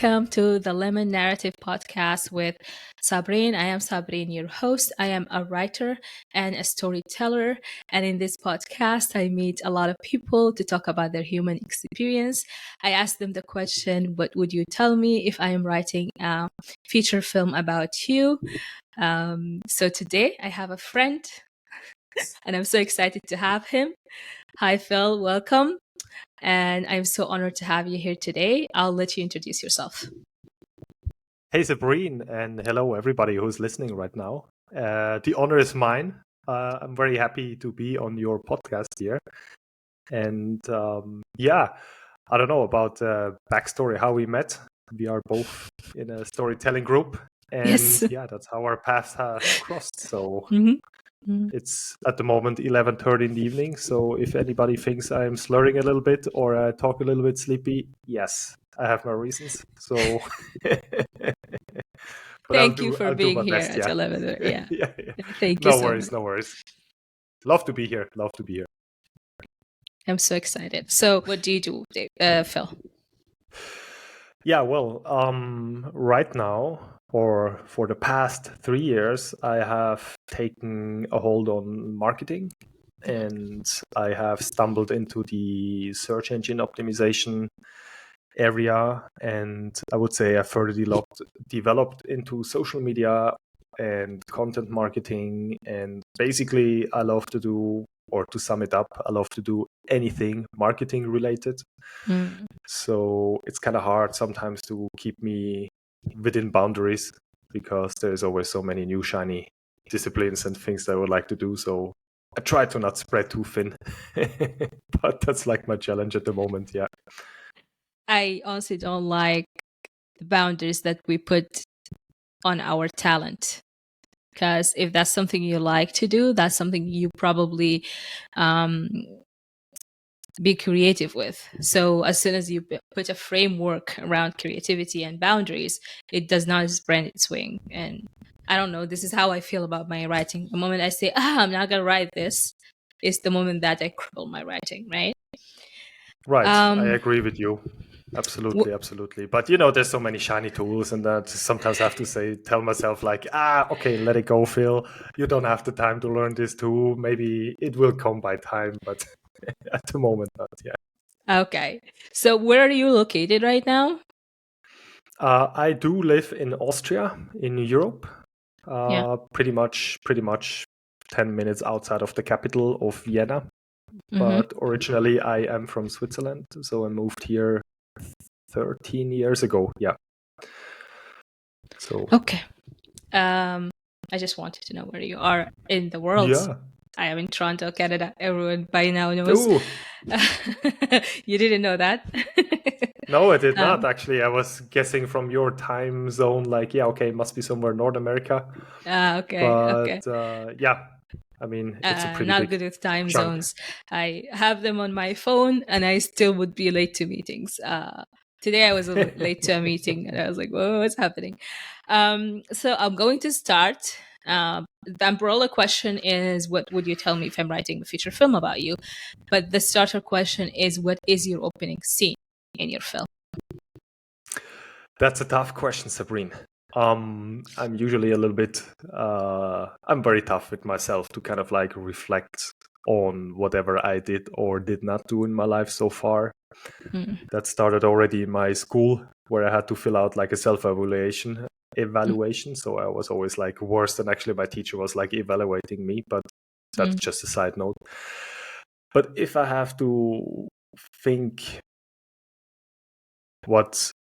welcome to the Lemon Narrative Podcast with Sabreen. I am Sabreen, your host. I am a writer and a storyteller. And in this podcast, I meet a lot of people to talk about their human experience. I ask them the question, what would you tell me if I am writing a feature film about you? So today I have a friend and I'm so excited to have him. Hi, Phill. Welcome. And I'm so honored to have you here today. I'll let you introduce yourself. Hey, Sabreen, and hello, everybody who's listening right now. The honor is mine. I'm very happy to be on your podcast here. And I don't know about backstory, how we met. We are both in a storytelling group. And Yes. that's how our paths have crossed. So Mm-hmm. it's at the moment 11:30 in the evening. So if anybody thinks I'm slurring a little bit or I talk a little bit sleepy, yes, I have my reasons. So Thank you for being here best, at 11. Yeah. yeah. Thank you so much. No worries. Love to be here. I'm so excited. So what do you do, Phill? Yeah, well, right now, or for the past 3 years, I have taken a hold on marketing, and I have stumbled into the search engine optimization area, and I would say I further developed into social media and content marketing. And basically, I love to do, or to sum it up, I love to do anything marketing related. So it's kind of hard sometimes to keep me within boundaries because there's always so many new shiny disciplines and things that I would like to do. So I try to not spread too thin, but that's like my challenge at the moment. Yeah. I honestly don't like the boundaries that we put on our talent. Because if that's something you like to do, that's something you probably be creative with. So as soon as you put a framework around creativity and boundaries, it does not spread its wing. And I don't know, this is how I feel about my writing. The moment I say, I'm not going to write this, is the moment that I cripple my writing, right? Right. I agree with you. Absolutely. But there's so many shiny tools, and that sometimes I have to tell myself like, okay, let it go, Phill. You don't have the time to learn this tool. Maybe it will come by time, but at the moment not. Yeah. Okay. So where are you located right now? I do live in Austria, in Europe. Pretty much 10 minutes outside of the capital of Vienna. But originally I am from Switzerland, so I moved here 13 years ago. Yeah. So okay. I just wanted to know where you are in the world. Yeah. I am in Toronto, Canada. Everyone by now knows. You didn't know that? No, I did not actually. I was guessing from your time zone, like, okay, it must be somewhere North America. Okay. Yeah. I mean, it's a pretty not big good with time chunk. zones. I have them on my phone, and I still would be late to meetings. Today I was late to a meeting, and I was like, "Whoa, what's happening?" So I'm going to start. The umbrella question is, what would you tell me if I'm writing a feature film about you? But the starter question is, what is your opening scene in your film? That's a tough question, Sabreen. I'm usually a little bit, I'm very tough with myself to kind of like reflect on whatever I did or did not do in my life so far. That started already in my school, where I had to fill out like a self-evaluation. So I was always like worse than actually my teacher was like evaluating me, but that's just a side note. But if I have to think what,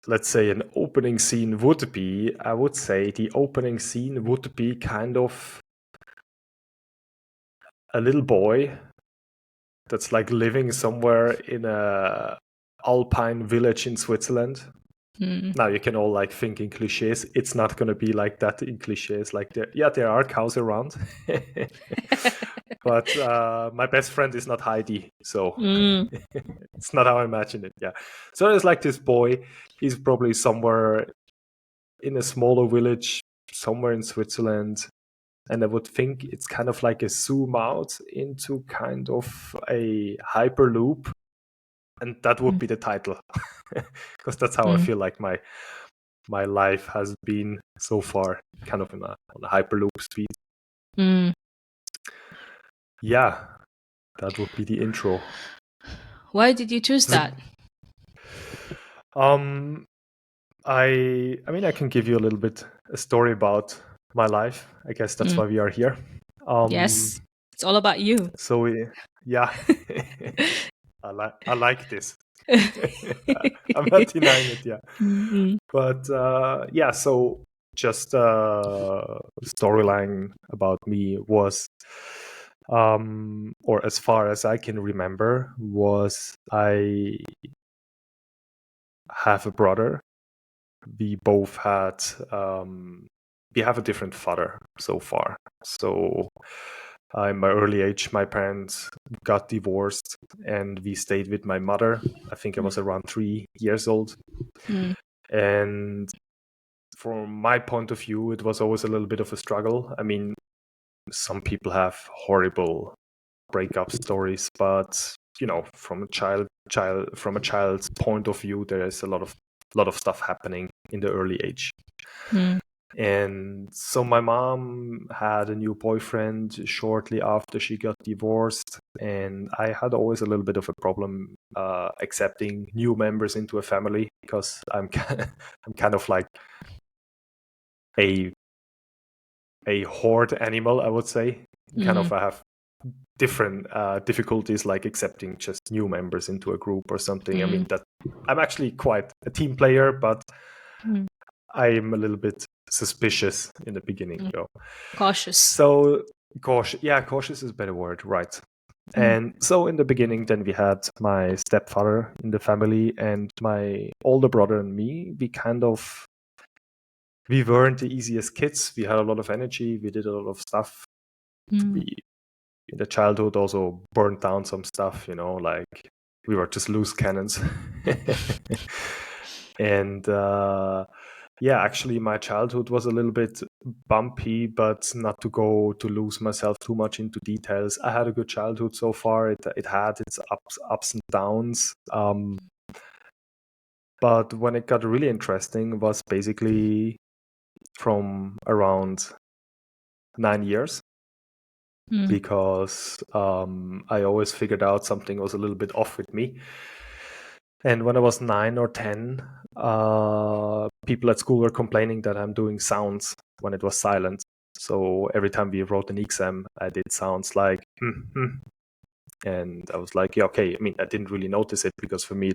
let's say, an opening scene would be, I would say the opening scene would be kind of a little boy that's like living somewhere in a alpine village in Switzerland. Now you can all like think in cliches. It's not going to be like that in cliches. Like there are cows around, but my best friend is not Heidi, so it's not how I imagine it. Yeah, so there's like this boy. He's probably somewhere in a smaller village, somewhere in Switzerland, and I would think it's kind of like a zoom out into kind of a hyperloop. and that would be the title, because that's how I feel like my life has been so far, kind of on a hyperloop speed. Yeah, that would be the intro. Why did you choose that? I mean, I can give you a little bit a story about my life. I guess that's why we are here. Yes, it's all about you. So yeah, I like this. I'm not denying it. Yeah, but yeah. So just storyline about me was, or as far as I can remember, was I have a brother. We both had we have a different father so far. So in my early age, my parents got divorced and we stayed with my mother. I think I was around 3 years old. And from my point of view, it was always a little bit of a struggle. I mean, some people have horrible breakup stories, but from a child's point of view, there is a lot of stuff happening in the early age. And so my mom had a new boyfriend shortly after she got divorced, and I had always a little bit of a problem accepting new members into a family, because I'm kind of like a horde animal, I would say. Kind of, I have different difficulties like accepting just new members into a group or something. I mean, that I'm actually quite a team player, but I'm a little bit suspicious in the beginning. Cautious. So cautious is a better word, right? And so in the beginning, then we had my stepfather in the family and my older brother and me. We weren't the easiest kids. We had a lot of energy. We did a lot of stuff. We, in the childhood, also burned down some stuff, like we were just loose cannons. And actually my childhood was a little bit bumpy, but not to lose myself too much into details. I had a good childhood so far. It had its ups and downs. But when it got really interesting was basically from around 9 years, because I always figured out something was a little bit off with me. And when I was 9 or 10, people at school were complaining that I'm doing sounds when it was silent. So every time we wrote an exam, I did sounds like, and I was like, yeah, okay. I mean, I didn't really notice it, because for me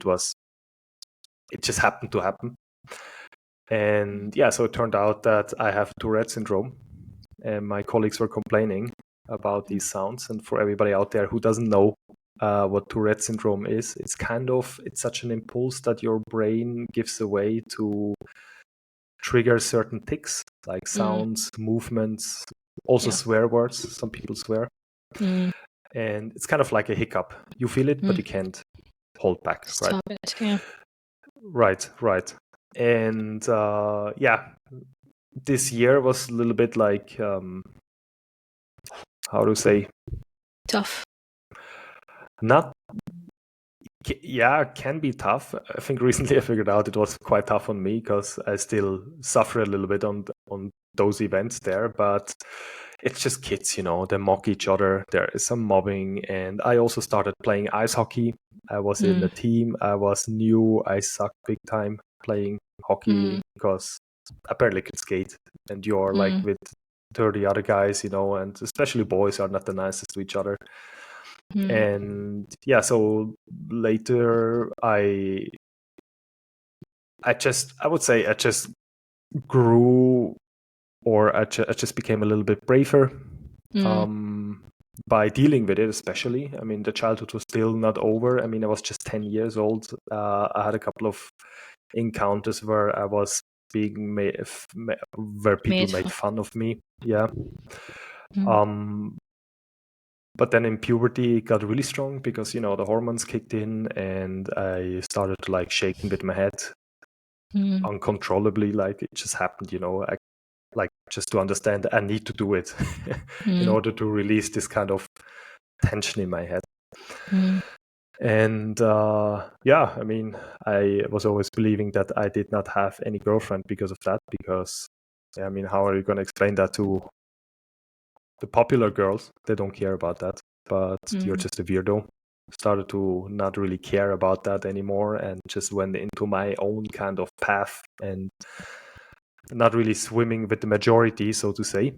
it just happened to happen. And so it turned out that I have Tourette syndrome, and my colleagues were complaining about these sounds. And for everybody out there who doesn't know what Tourette syndrome is, it's such an impulse that your brain gives away to trigger certain tics, like sounds, movements, also swear words. Some people swear. And it's kind of like a hiccup. You feel it, but you can't hold back. Stop it. Yeah. Right. And this year was a little bit like, how to say? Tough. Not, can be tough. I think recently I figured out it was quite tough on me, because I still suffer a little bit on those events there, but it's just kids, they mock each other. There is some mobbing, and I also started playing ice hockey. I was in the team. I was new. I sucked big time playing hockey, because I barely could skate, and you're like with 30 other guys, and especially boys are not the nicest to each other. And so later I would say I just grew, or I just became a little bit braver by dealing with it. Especially, I mean, the childhood was still not over. I mean, I was just 10 years old. I had a couple of encounters where I was being where people made fun of me. But then in puberty, it got really strong, because, the hormones kicked in, and I started to like shaking with my head uncontrollably. Like it just happened, like just to understand I need to do it in order to release this kind of tension in my head. And I mean, I was always believing that I did not have any girlfriend because of that. Because, I mean, how are you going to explain that to the popular girls? They don't care about that. But you're just a weirdo. Started to not really care about that anymore, and just went into my own kind of path, and not really swimming with the majority, so to say.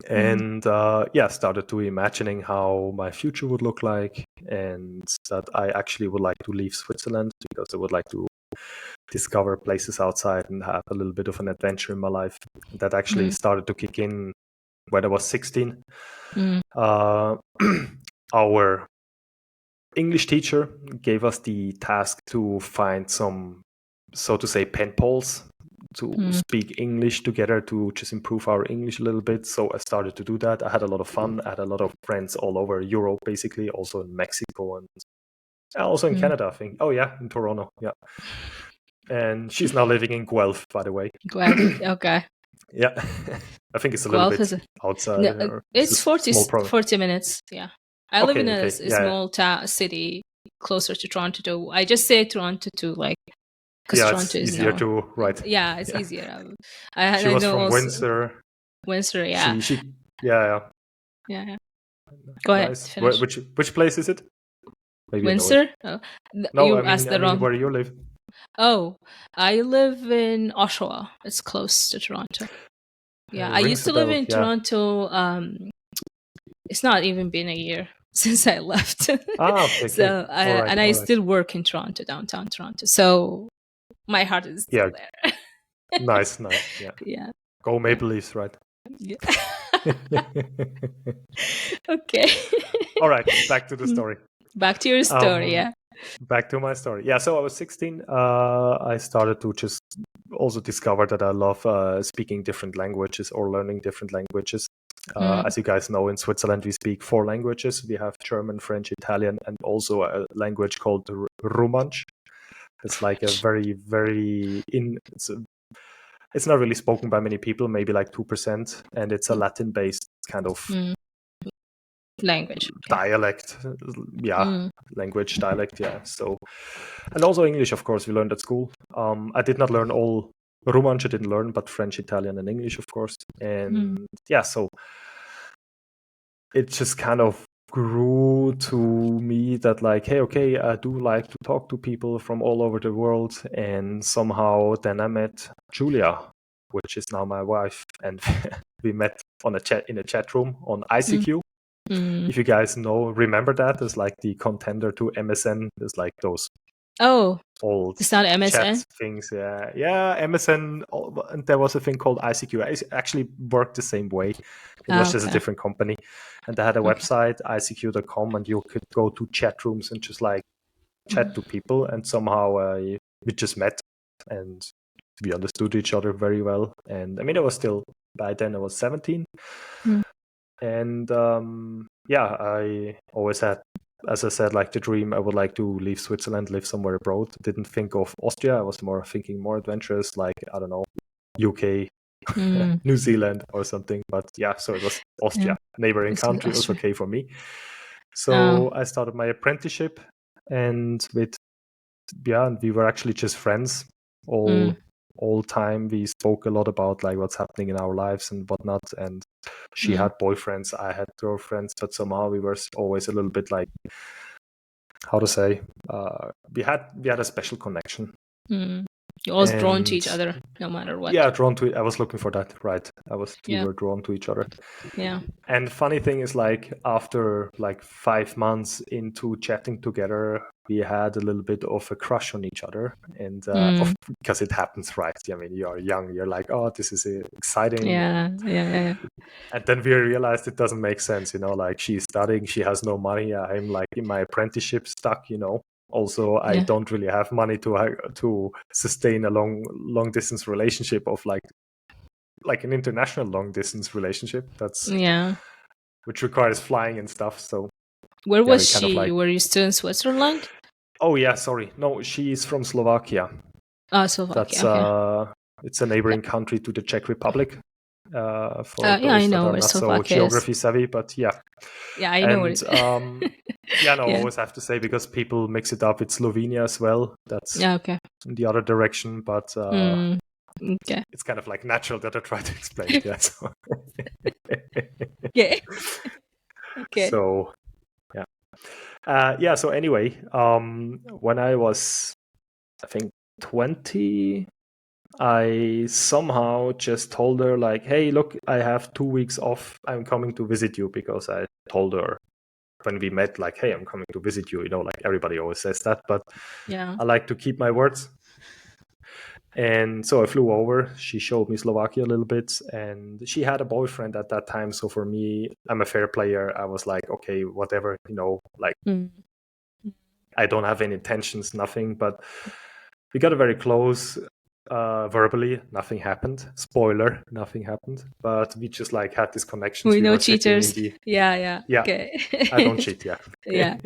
And started to imagining how my future would look like, and that I actually would like to leave Switzerland because I would like to discover places outside and have a little bit of an adventure in my life. That actually started to kick in when I was 16. Our English teacher gave us the task to find some, so to say, pen pals to speak English together, to just improve our English a little bit. So I started to do that. I had a lot of fun. I had a lot of friends all over Europe, basically, also in Mexico and also in Canada, I think. Oh, yeah, in Toronto. Yeah. And she's now living in Guelph, by the way. Guelph. Okay. Yeah. I think it's a Guelph little bit outside. No, it's 40 minutes. Yeah. I live in a small city closer to Toronto. I just say Toronto to like, because Toronto is easier to write. Yeah, it's easier. She was from Windsor. Windsor, yeah. Yeah. Go ahead. Nice. Finish. Which place is it? Maybe Windsor? No, I mean where you live. Oh, I live in Oshawa. It's close to Toronto. Yeah, I used to live in Toronto. It's not even been a year since I left. Okay. So I still work in Toronto, downtown Toronto. So my heart is still there. Nice. Yeah. Go Maple Leafs, right? Yeah. Okay. All right. Back to the story. Back to your story, yeah. Back to my story. Yeah, so I was 16. I started to just also discover that I love speaking different languages or learning different languages. As you guys know, in Switzerland, we speak 4 languages. We have German, French, Italian, and also a language called Romansh. It's like a very, very it's not really spoken by many people, maybe like 2%, and it's a Latin-based kind of language, dialect. Language, dialect. Yeah. So, and also English, of course, we learned at school. I did not learn all Romansh. I didn't learn, but French, Italian, and English, of course. And so it just kind of grew to me that like, hey, okay, I do like to talk to people from all over the world. And somehow then I met Julia, which is now my wife, and we met on in a chat room on ICQ. If you guys remember that, it's like the contender to MSN. There's like those old it's not MSN chat things. Yeah, MSN. And there was a thing called ICQ. It actually worked the same way. It was just a different company, and they had a website, ICQ.com, and you could go to chat rooms and just like chat to people. And somehow we just met, and we understood each other very well. And I mean, by then I was 17. And I always had, as I said, like the dream, I would like to leave Switzerland, live somewhere abroad. Didn't think of Austria. I was thinking more adventurous, like, I don't know, UK, New Zealand or something. But yeah, so it was Austria, neighboring country. It was okay for me. So I started my apprenticeship, and we were actually just friends all time. We spoke a lot about like what's happening in our lives and whatnot. And she had boyfriends, I had girlfriends, but somehow we were always a little bit like, how to say, we had a special connection. You always drawn to each other, no matter what. Yeah, drawn to it. I was looking for that, right? We were drawn to each other. Yeah. And funny thing is, like, after like 5 months into chatting together, we had a little bit of a crush on each other. And because it happens, right? I mean, you're young, you're like, oh, this is exciting. Yeah. And then we realized it doesn't make sense, like she's studying, she has no money. I'm like in my apprenticeship stuck, Also, I don't really have money to sustain a long distance relationship of like an international long distance relationship. That's which requires flying and stuff. So where was she? Were you still in Switzerland? Oh yeah, sorry. No, she's from Slovakia. Oh, Slovakia. That's it's a neighboring country to the Czech Republic. for Yeah, I those that know are where not so Slovakia is. geography savvy. But yeah, Yeah, I know where and it. yeah, no, I Yeah. always have to say, because people mix it up with Slovenia as well. That's Yeah. Okay. in the other direction, but Okay. it's kind of like natural that I try to explain it. Yeah. So, Okay. Okay. so yeah. Yeah. So anyway, when I was, I think, 20, I somehow just told her like, "Hey, look, I have 2 weeks off. I'm coming to visit you," because I told her when we met, like, "Hey, I'm coming to visit you." You know, like everybody always says that, but Yeah. I like to keep my words. And so I flew over. She showed me Slovakia a little bit, and she had a boyfriend at that time. So for me, I'm a fair player. I was like, okay, whatever, like Mm. I don't have any intentions, nothing. But we got very close verbally. Nothing happened. Spoiler, nothing happened. But we just like had these connections. We We know were sitting in cheaters. the Yeah. Yeah. yeah. Okay. I don't cheat. Yeah. Yeah.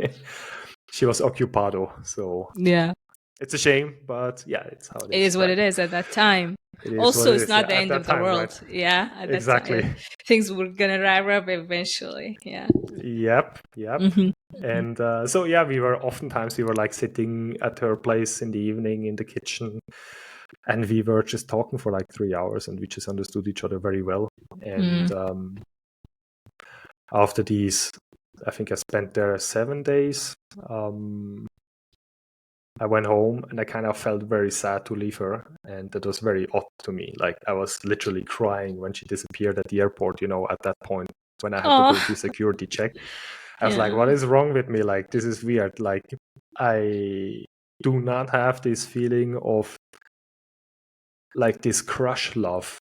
She was occupado, so Yeah. it's a shame, but yeah, it's how it It is, is what right? it is at that time. It is what Also, it it's is. Yeah, not the at end that of the time, right? world. Yeah. At that Exactly. time, things were gonna wrap up eventually. Yeah. Yep. Mm-hmm. Mm-hmm. And so yeah, we were like sitting at her place in the evening in the kitchen, and we were just talking for like 3 hours, and we just understood each other very well. And after these, I think I spent there 7 days. I went home, and I kind of felt very sad to leave her, and that was very odd to me. Like, I was literally crying when she disappeared at the airport. At that point, when I had to go Oh. to security check, I was like, Yeah. what is wrong with me? Like, this is weird. Like, I do not have this feeling of like this crush love.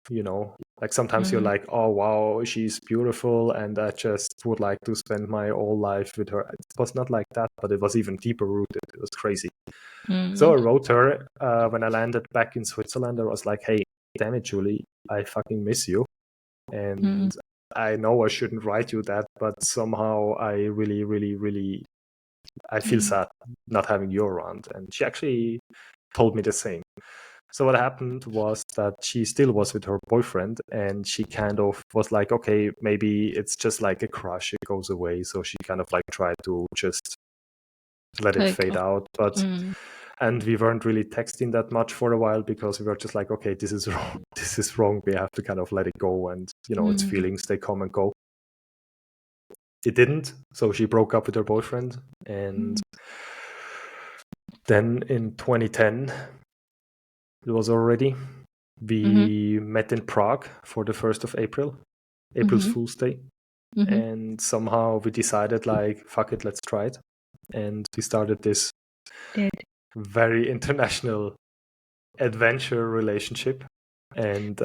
Like, sometimes you're like, oh wow, she's beautiful, and I just would like to spend my whole life with her. It was not like that, but it was even deeper rooted. It was crazy. So I wrote her when I landed back in Switzerland. I was like, hey, damn it, Julie, I fucking miss you. And I know I shouldn't write you that, but somehow I really, really, really, I feel sad not having you around. And she actually told me the same. So what happened was that she still was with her boyfriend, and she kind of was like, okay, maybe it's just like a crush, it goes away. So she kind of like tried to just let it Like. fade out. And we weren't really texting that much for a while, because we were just like, okay, this is wrong. This is wrong. We have to kind of let it go. And, it's feelings, they come and go. It didn't. So she broke up with her boyfriend. And then in 2010, it was already, we met in Prague for the 1st of April, April's Fool's Day. And somehow we decided, like, fuck it, let's try it. And we started this very international adventure relationship. And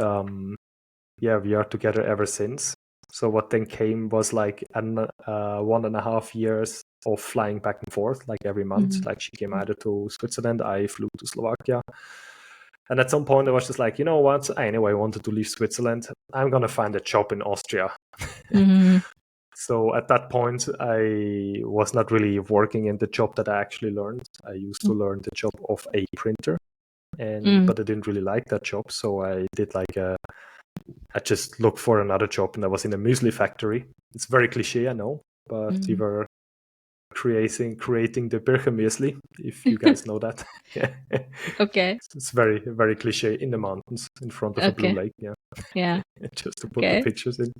yeah, we are together ever since. So what then came was like 1.5 years of flying back and forth, like every month. Like, she came either to Switzerland, I flew to Slovakia. And at some point I was just like, you know what? I anyway wanted to leave Switzerland. I'm going to find a job in Austria. So at that point, I was not really working in the job that I actually learned. I used to learn the job of a printer, but I didn't really like that job. So I did like I just looked for another job, and I was in a muesli factory. It's very cliche, I know, but we were creating the Bircher muesli, if you guys know that. Yeah. Okay. It's very, very cliche, in the mountains in front of a blue Okay. lake. Yeah. Yeah. Just to put the Okay. pictures in.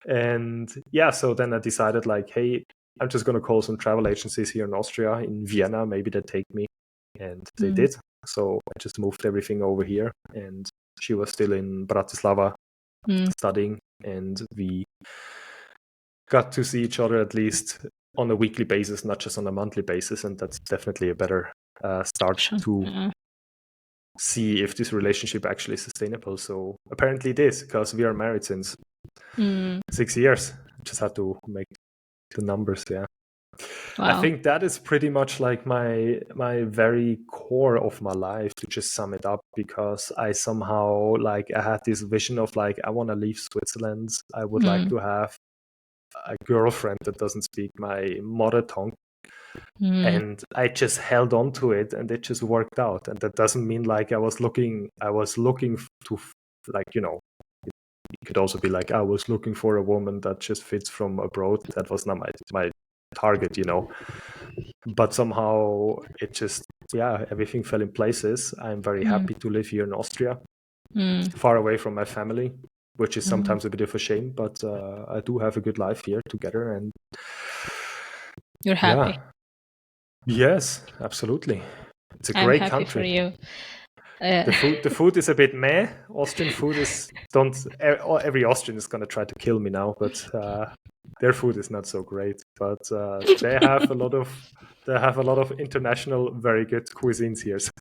And yeah, so then I decided, like, hey, I'm just going to call some travel agencies here in Austria, in Vienna. Maybe they take me. And they did. So I just moved everything over here. And she was still in Bratislava studying. And we got to see each other at least on a weekly basis, not just on a monthly basis. And that's definitely a better start to see if this relationship actually is sustainable. So apparently it is, because we are married since 6 years. Just had to make the numbers. Yeah. Wow. I think that is pretty much like my very core of my life, to just sum it up, because I somehow, like, I had this vision of, like, I want to leave Switzerland. I would like to have a girlfriend that doesn't speak my mother tongue. And I just held on to it, and it just worked out. And that doesn't mean like I was looking to, like, you could also be like, I was looking for a woman that just fits from abroad. That was not my target, but somehow it just, everything fell in places. I'm very happy to live here in Austria, far away from my family, which is sometimes a bit of a shame, but I do have a good life here together. And You're happy. Yes, absolutely. It's a I'm great happy for country. you. The food is a bit meh. Austrian food is don't every Austrian is gonna try to kill me now, but their food is not so great. But they have a lot of international very good cuisines here. So.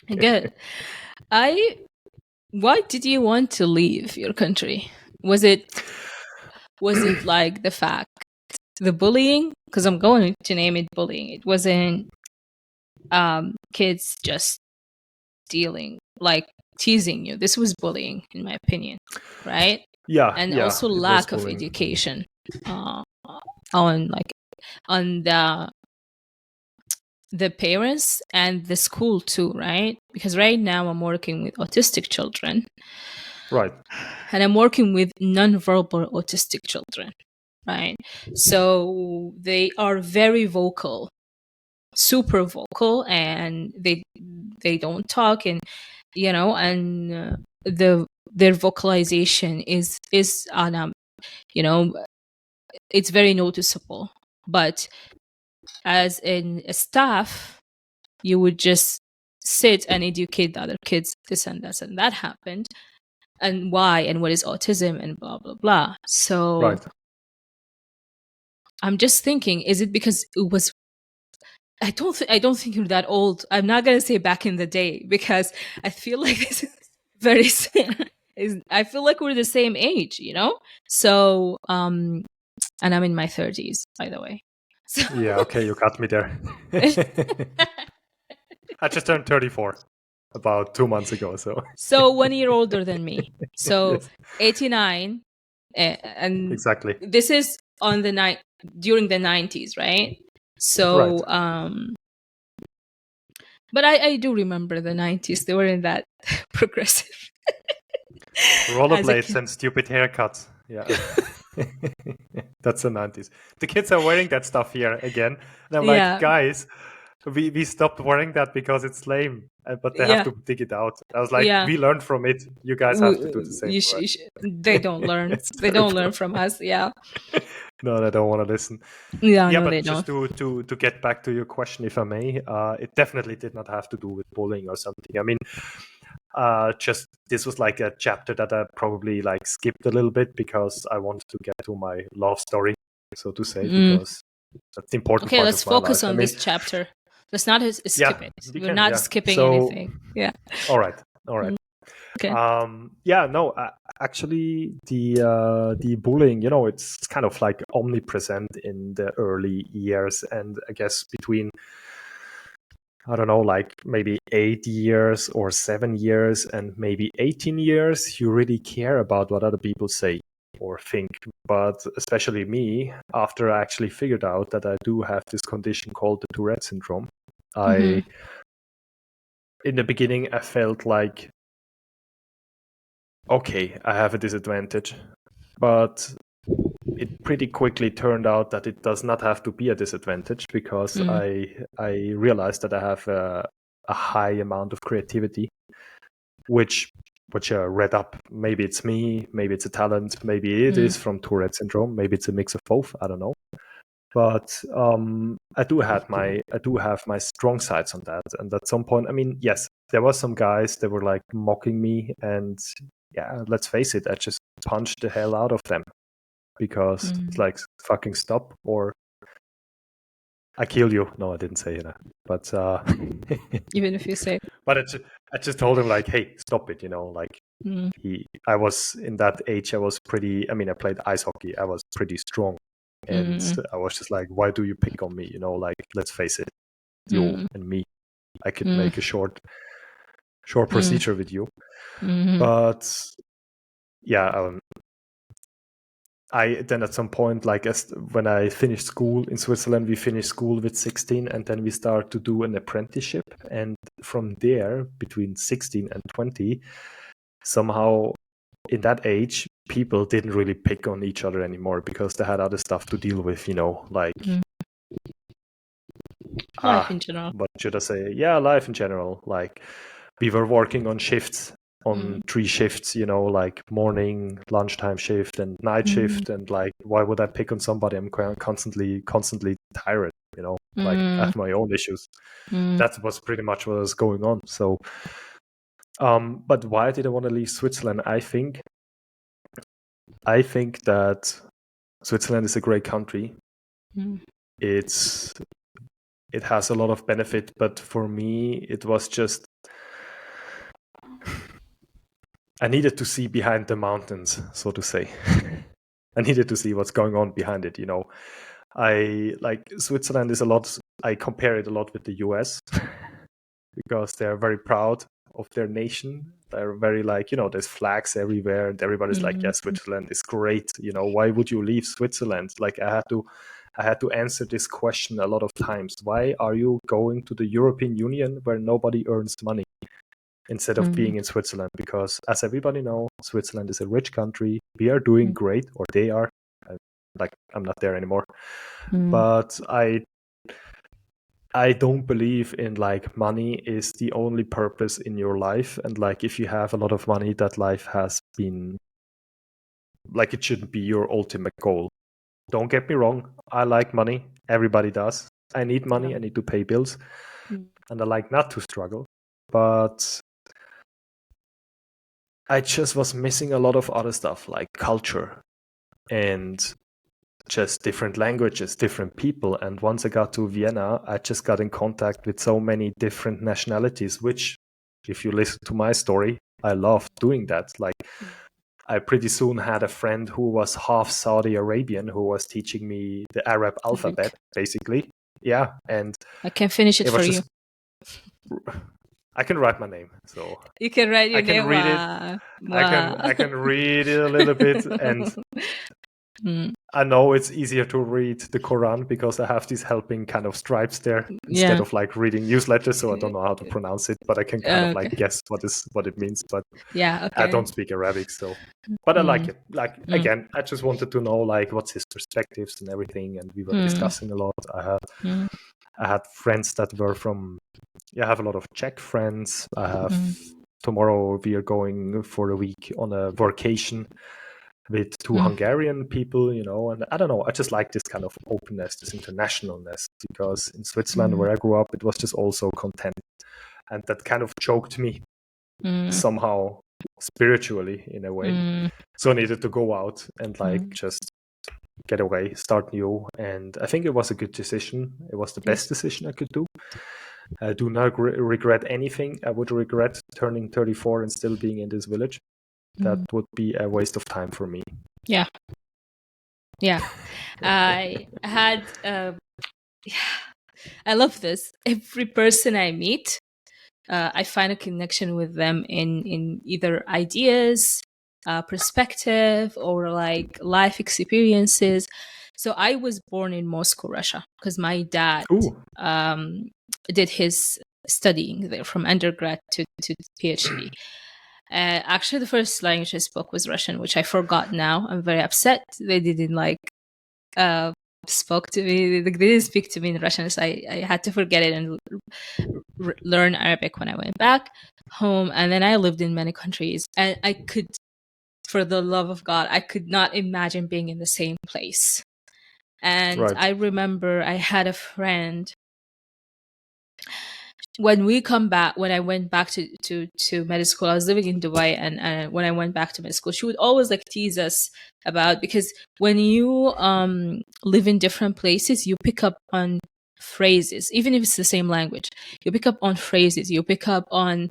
Good. Why did you want to leave your country? Was it like the bullying? Because I'm going to name it bullying. It wasn't kids just stealing, like teasing you. This was bullying, in my opinion, right? Yeah, And yeah, also it was lack of bullying. education on the parents and the school too, right? Because right now I'm working with autistic children. Right. And I'm working with nonverbal autistic children, right? So they are very vocal, super vocal, and they don't talk, and their vocalization is on it's very noticeable. But as in a staff, you would just sit and educate the other kids, this and that and that happened, and why, and what is autism, and blah blah blah. So Right. I'm just thinking, is it because it was I don't think you're that old. I'm not gonna say back in the day, because I feel like this is very I feel like we're the same age, So and I'm in my 30s, by the way. So Yeah, okay, you got me there. I just turned 34 about 2 months ago, so 1 year older than me. So yes, 89, and exactly. this is on the night during the 90s, right? Right. So but I do remember the 90s. They weren't that progressive as a Rollerblades kid. and stupid haircuts. Yeah. That's the 90s. The kids are wearing that stuff here again. And I'm like, Yeah, guys, we stopped wearing that because it's lame, but they have yeah, to dig it out. I was like, yeah. we learned from it. You guys have to do the same, right? They don't learn. They Sorry, don't bro. learn from us. Yeah. No, they don't want to listen. Yeah, Yeah, no, they but don't. just to get back to your question, if I may, it definitely did not have to do with bullying or something. I mean, just this was like a chapter that I probably like skipped a little bit because I wanted to get to my love story, so to say, because that's the important Okay, part let's of my focus life. I on mean, this chapter. Let's not yeah, skip it. you We're can, not yeah. skipping So, anything. Yeah. all right, all right. Mm, okay. Yeah, no, actually, the bullying, it's kind of like omnipresent in the early years, and I guess between, I don't know, like maybe 8 years or 7 years and maybe 18 years, you really care about what other people say or think. But especially me, after I actually figured out that I do have this condition called the Tourette syndrome, in the beginning, I felt like, okay, I have a disadvantage, but it pretty quickly turned out that it does not have to be a disadvantage, because I realized that I have a high amount of creativity, which I read up. Maybe it's me, maybe it's a talent, maybe it is from Tourette syndrome, maybe it's a mix of both. I don't know. But I do have my strong sides on that. And at some point, I mean, yes, there were some guys that were like mocking me, and yeah, let's face it, I just punched the hell out of them, because it's like, fucking stop, or I kill you. No, I didn't say that, but Even if you say. but I just told him like, hey, stop it, like I was in that age, I was pretty, I mean, I played ice hockey, I was pretty strong, and I was just like, why do you pick on me, like, let's face it, you and me, I could make a short procedure with you. But yeah, I then at some point, like, when I finished school in Switzerland, we finished school with 16, and then we start to do an apprenticeship. And from there, between 16 and 20, somehow in that age, people didn't really pick on each other anymore because they had other stuff to deal with, like life in general. what should I say? Yeah, life in general. Like we were working on shifts, on 3 shifts, like morning, lunchtime shift, and night shift, and like why would I pick on somebody? I'm constantly tired, like I have my own issues. That was pretty much what was going on. So but why did I want to leave Switzerland? I think that Switzerland is a great country. It has a lot of benefit, but for me it was just I needed to see behind the mountains, so to say. I needed to see what's going on behind it, I like Switzerland is a lot, I compare it a lot with the US because they're very proud of their nation. They're very like, there's flags everywhere and everybody's like, yeah, Switzerland is great. Why would you leave Switzerland? Like I had to answer this question a lot of times. Why are you going to the European Union where nobody earns money instead of being in Switzerland? Because as everybody knows, Switzerland is a rich country. We are doing great, or they are. I'm not there anymore. But I don't believe in like money is the only purpose in your life. And like if you have a lot of money, that life has been like it shouldn't be your ultimate goal. Don't get me wrong. I like money. Everybody does. I need money. I need to pay bills. And I like not to struggle. But I just was missing a lot of other stuff like culture and just different languages, different people. And once I got to Vienna, I just got in contact with so many different nationalities, which if you listen to my story, I love doing that. Like I pretty soon had a friend who was half Saudi Arabian who was teaching me the Arab alphabet, basically. Yeah. And I can finish it for you. I can write my name, so you can write your name. Read it. I can read it a little bit, and I know it's easier to read the Quran because I have these helping kind of stripes there instead of like reading newsletters. So I don't know how to pronounce it, but I can kind of like guess what it means. But I don't speak Arabic, so but I like it. Like again, I just wanted to know like what's his perspectives and everything, and we were discussing a lot. I had friends that were from. I have a lot of Czech friends. I have tomorrow we are going for a week on a vacation with 2 Hungarian people, and I don't know, I just like this kind of openness, this internationalness, because in Switzerland where I grew up, it was just also content. And that kind of choked me somehow spiritually in a way. So I needed to go out and like just get away, start new. And I think it was a good decision. It was the best decision I could do. I do not regret anything. I would regret turning 34 and still being in this village. That would be a waste of time for me. Yeah. I had I love this. Every person I meet, I find a connection with them in either ideas, perspective, or like life experiences. So I was born in Moscow, Russia, because my dad did his studying there from undergrad to PhD. Actually, the first language I spoke was Russian, which I forgot now. I'm very upset. They didn't spoke to me. They didn't speak to me in Russian, so I had to forget it and learn Arabic when I went back home. And then I lived in many countries, and I could, for the love of God, I could not imagine being in the same place. And I remember I had a friend. When I went back to medical school, I was living in Dubai, and when I went back to medical school, she would always like tease us about, because when you live in different places, you pick up on phrases, even if it's the same language. You pick up on phrases, you pick up on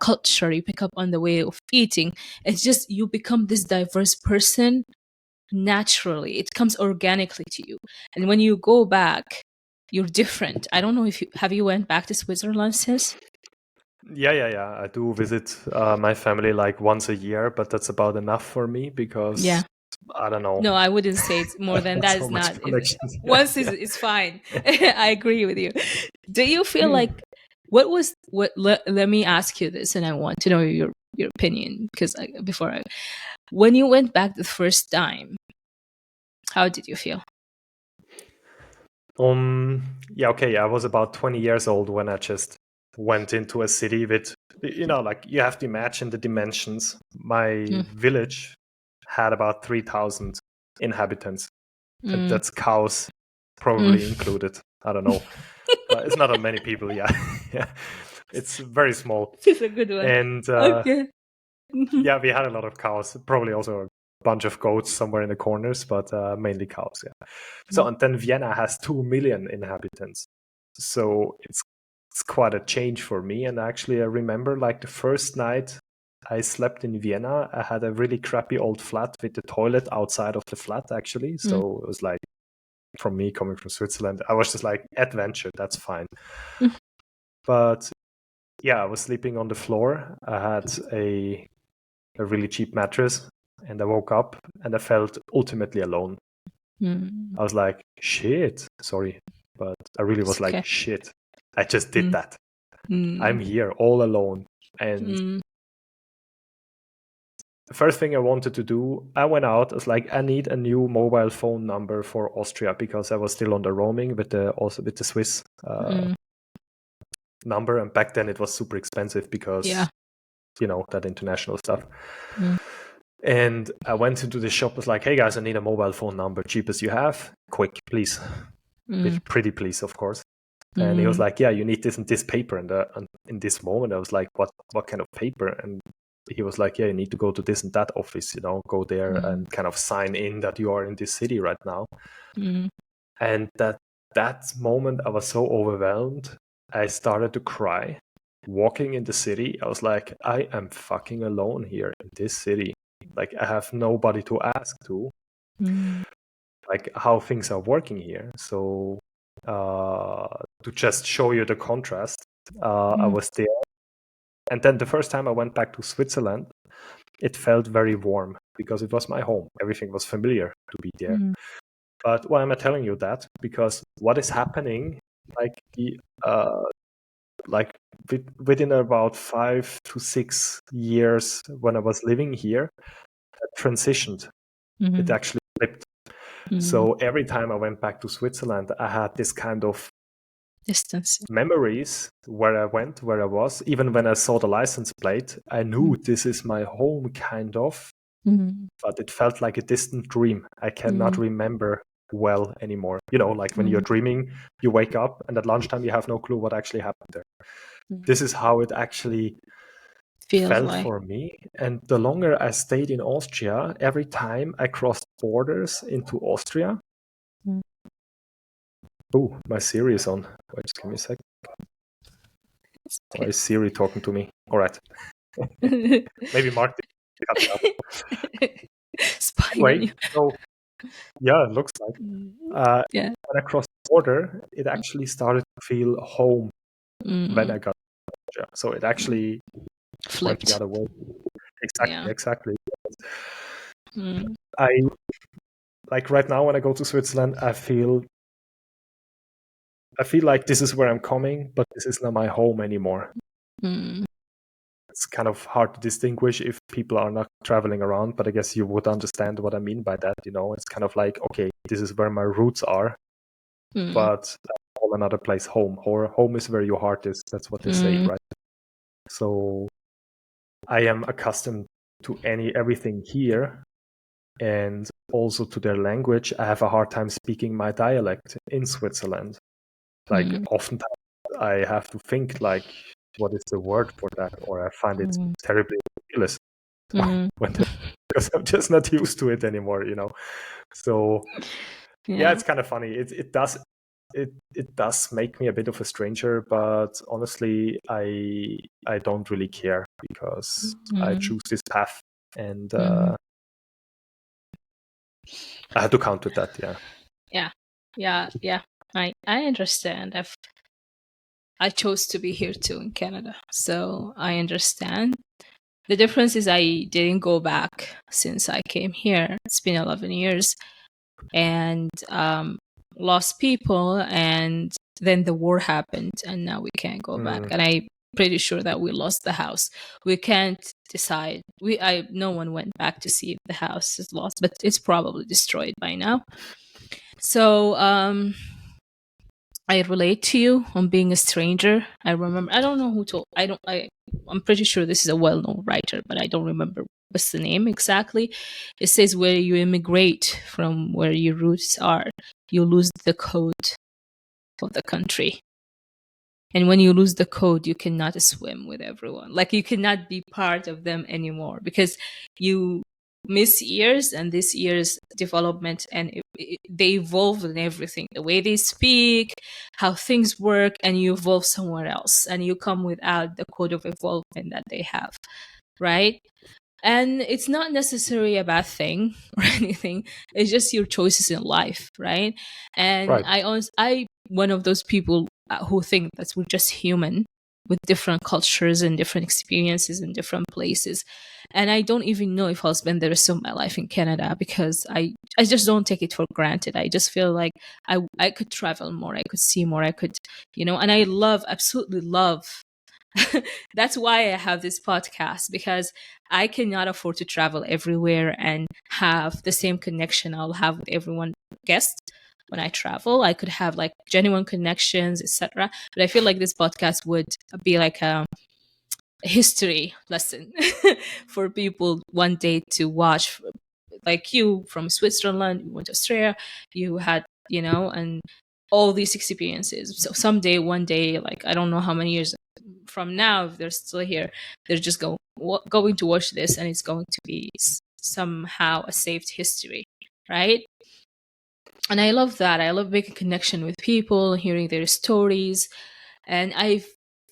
culture, you pick up on the way of eating. It's just you become this diverse person naturally. It comes organically to you, and when you go back, you're different. I don't know if you went back to Switzerland since? Yeah. I do visit my family like once a year, but that's about enough for me because I don't know. No, I wouldn't say it's more than that. Is not. Once is fine. I agree with you. Do you feel like let me ask you this, and I want to know your opinion, because when you went back the first time, how did you feel? Yeah, okay. I was about 20 years old when I just went into a city with, like you have to imagine the dimensions. My village had about 3,000 inhabitants, and that's cows probably included. I don't know. But it's not that many people. Yeah. Yeah. It's very small. This is a good one. And Okay. yeah, we had a lot of cows, probably also a bunch of goats somewhere in the corners, but mainly cows. Yeah. So, and then Vienna has 2 million inhabitants. So it's quite a change for me. And actually, I remember like the first night I slept in Vienna, I had a really crappy old flat with the toilet outside of the flat, actually. So it was like, from me coming from Switzerland, I was just like, adventure, that's fine. But yeah, I was sleeping on the floor. I had a really cheap mattress, and I woke up and I felt ultimately alone. I was like, shit, sorry, but I really was like, shit, I just did that. I'm here all alone. And the first thing I wanted to do, I went out, I was like, I need a new mobile phone number for Austria, because I was still on the roaming with the Swiss number. And back then it was super expensive because, that international stuff. And I went into the shop, was like, hey guys, I need a mobile phone number, cheapest you have, quick, please. Pretty please, of course. And he was like, yeah, you need this and this paper. And in this moment, I was like, what kind of paper? And he was like, yeah, you need to go to this and that office, go there and kind of sign in that you are in this city right now. And that moment, I was so overwhelmed, I started to cry. Walking in the city, I was like, I am fucking alone here in this city. Like, I have nobody to ask to, like, how things are working here. So to just show you the contrast, I was there. And then the first time I went back to Switzerland, it felt very warm because it was my home. Everything was familiar to be there. But why am I telling you that? Because what is happening, within about 5 to 6 years when I was living here, it transitioned. It actually flipped. So every time I went back to Switzerland, I had this kind of distance memories where I went, where I was. Even when I saw the license plate, I knew this is my home, kind of. But it felt like a distant dream. I cannot remember well anymore. Like when you're dreaming, you wake up and at lunchtime you have no clue what actually happened there. This is how it actually felt for me. And the longer I stayed in Austria, every time I crossed borders into Austria. Oh, my Siri is on. Wait, just give me a sec. Why is Siri talking to me? All right. Maybe Martin cut it out. Anyway, so yeah, it looks like. When I crossed the border, it actually started to feel home when I got to Austria. So it actually went the other way. Exactly. I like right now when I go to Switzerland, I feel like this is where I'm coming, but this is not my home anymore. It's kind of hard to distinguish if people are not traveling around, but I guess you would understand what I mean by that. It's kind of like, okay, this is where my roots are, but I call another place home. Or home is where your heart is. That's what they say, right? So I am accustomed to everything here, and also to their language. I have a hard time speaking my dialect in Switzerland. Like oftentimes I have to think like, what is the word for that? Or I find it terribly ridiculous because I'm just not used to it anymore, So yeah, it's kind of funny. It does make me a bit of a stranger, but honestly, I don't really care because I choose this path, and I had to count with that. Yeah. I understand. I chose to be here too in Canada, so I understand. The difference is I didn't go back since I came here. It's been 11 years, and lost people, and then the war happened, and now we can't go back. And I'm pretty sure that we lost the house. We can't decide. No one went back to see if the house is lost, but it's probably destroyed by now. So I relate to you on being a stranger. I remember, I don't know who told, I'm pretty sure this is a well-known writer, but I don't remember what's the name exactly. It says where you immigrate from where your roots are, you lose the code of the country. And when you lose the code, you cannot swim with everyone. Like, you cannot be part of them anymore because you miss years, and this year's development, and they evolve in everything, the way they speak, how things work, and you evolve somewhere else, and you come without the code of evolvement that they have, right? And it's not necessarily a bad thing or anything. It's just your choices in life, right? And Right. I one of those people who think that we're just human with different cultures and different experiences in different places. And I don't even know if I'll spend the rest of my life in Canada, because I just don't take it for granted. I just feel like I could travel more, I could see more, I could, and I absolutely love. That's why I have this podcast, because I cannot afford to travel everywhere and have the same connection I'll have with everyone guest when I travel. I could have like genuine connections, etc. But I feel like this podcast would be like a history lesson for people one day to watch. Like, you from Switzerland, you went to Australia, you had, and all these experiences. So someday, one day, like, I don't know how many years from now, if they're still here, they're just going to watch this, and it's going to be somehow a saved history, right? And I love that. I love making connection with people, hearing their stories. And I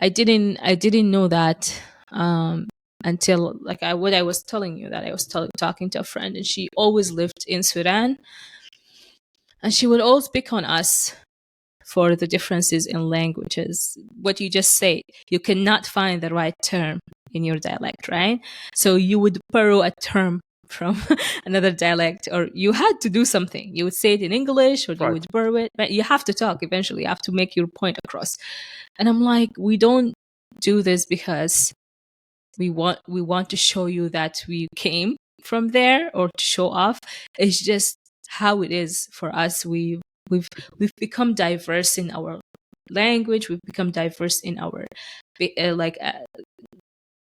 didn't know that until, like, what I was telling you, that I was talking to a friend, and she always lived in Sudan, and she would always pick on us for the differences in languages. What you just said, you cannot find the right term in your dialect, right? So you would borrow a term from another dialect, or you had to do something. You would say it in English, or you Right. would borrow it. But you have to talk eventually. You have to make your point across. And I'm like, we don't do this because we want to show you that we came from there, or to show off. It's just how it is for us. We've become diverse in our language. We've become diverse in our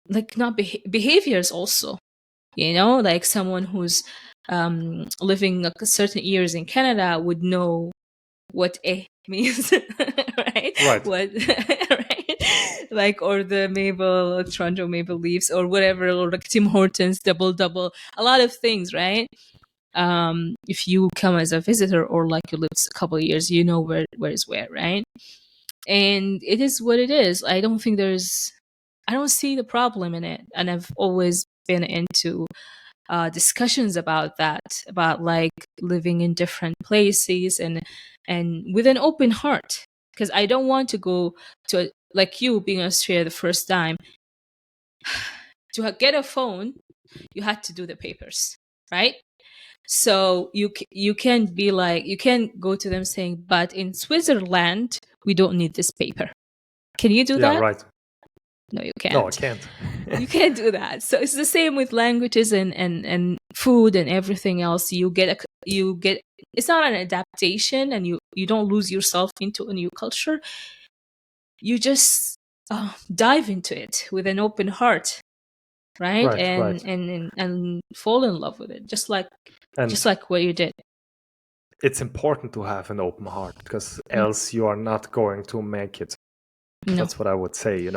like not behaviors also. Like someone who's living like certain years in Canada would know what a means, right? Right. What, right? Like, or the Maple, Toronto Maple Leafs, or whatever, or like Tim Hortons double double, a lot of things, right? If you come as a visitor, or like you lived a couple of years, you know where is where, right? And it is what it is. I don't see the problem in it, and I've always been into discussions about that, about like living in different places, and with an open heart, because I don't want to go to like you being in Australia the first time. To get a phone, you had to do the papers, right? So you can't be like, you can't go to them saying, but in Switzerland we don't need this paper. Can you do Yeah. that? Right. No, you No, I can't. can't. You can't do that. So it's the same with languages and food and everything else. You get it's not an adaptation, and you don't lose yourself into a new culture. You just dive into it with an open heart, right? Right. and Right. and and fall in love with it, just like And what you did. it's important to have an open heart, because Mm, else you are not going to make it. no. That's what I would say,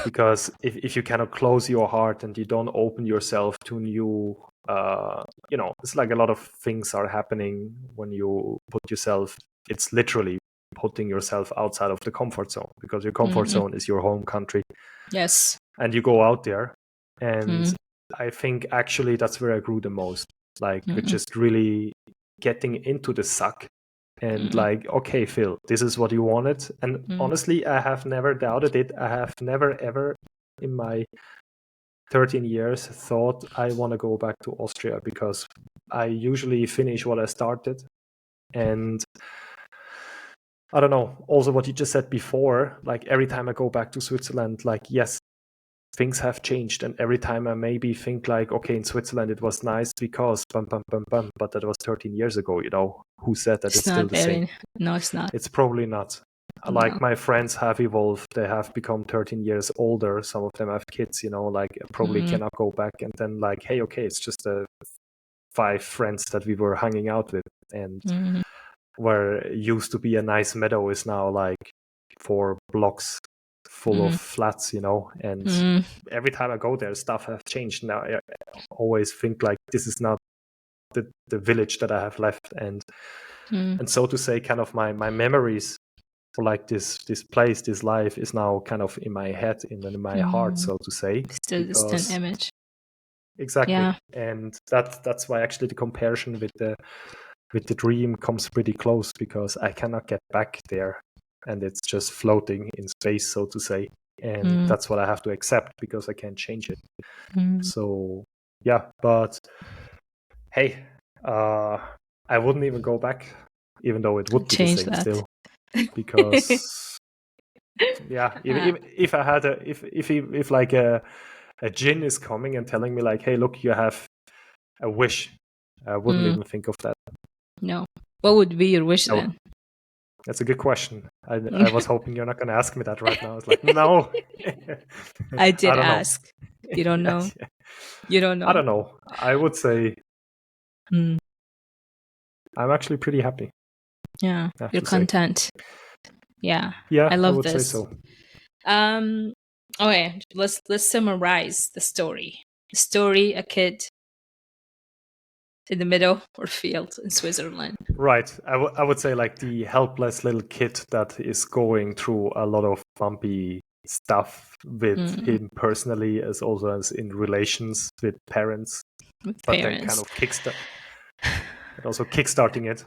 because if you cannot close your heart and you don't open yourself to new, it's like a lot of things are happening when you put yourself, it's literally putting yourself outside of the comfort zone, because your comfort Mm-mm. zone is your home country, Yes. and you go out there. And Mm. I think actually that's where I grew the most, like with Mm-mm. just really getting into the suck, and Mm-mm. like, okay, Phill, this is what you wanted. And Mm. honestly, I have never doubted it. I have never ever in my 13 years thought I want to go back to Austria, because I usually finish what I started. And I don't know. Also, what you just said before, like every time I go back to Switzerland, like, yes, things have changed. And every time I maybe think like, okay, in Switzerland, it was nice because bum, bum, bum, bum, but that was 13 years ago, who said that It's it's still not the same? no, it's not. It's probably not. No. Like my friends have evolved. They have become 13 years older. Some of them have kids, like probably cannot go back and then like, hey, okay, it's just 5 friends that we were hanging out with. And where it used to be a nice meadow is now like 4 blocks full of flats, and every time I go there, stuff has changed. Now I always think like this is not the village that I have left, and so to say, kind of my memories for like this place, this life is now kind of in my head, in my heart, so to say. Still distant image. Exactly. Yeah. And that's why actually the comparison with the dream comes pretty close, because I cannot get back there and it's just floating in space, so to say. And that's what I have to accept because I can't change it. So yeah, but hey, I wouldn't even go back, even though it would be the same still, because yeah, if I had if like a djinn is coming and telling me like, hey, look, you have a wish, I wouldn't even think of that. No. What would be your wish then? That's a good question. I was hoping you're not going to ask me that right now. It's like, no. I did I don't ask. Know. You don't know? You don't know? I don't know. I would say I'm actually pretty happy. Yeah, you're content. Yeah. Yeah, I love would this. say so. Okay, let's summarize the story. The story, a kid in the middle or field in Switzerland. Right. I would say like the helpless little kid that is going through a lot of bumpy stuff with him personally, as also as in relations with parents. Then kind of kickstarting it.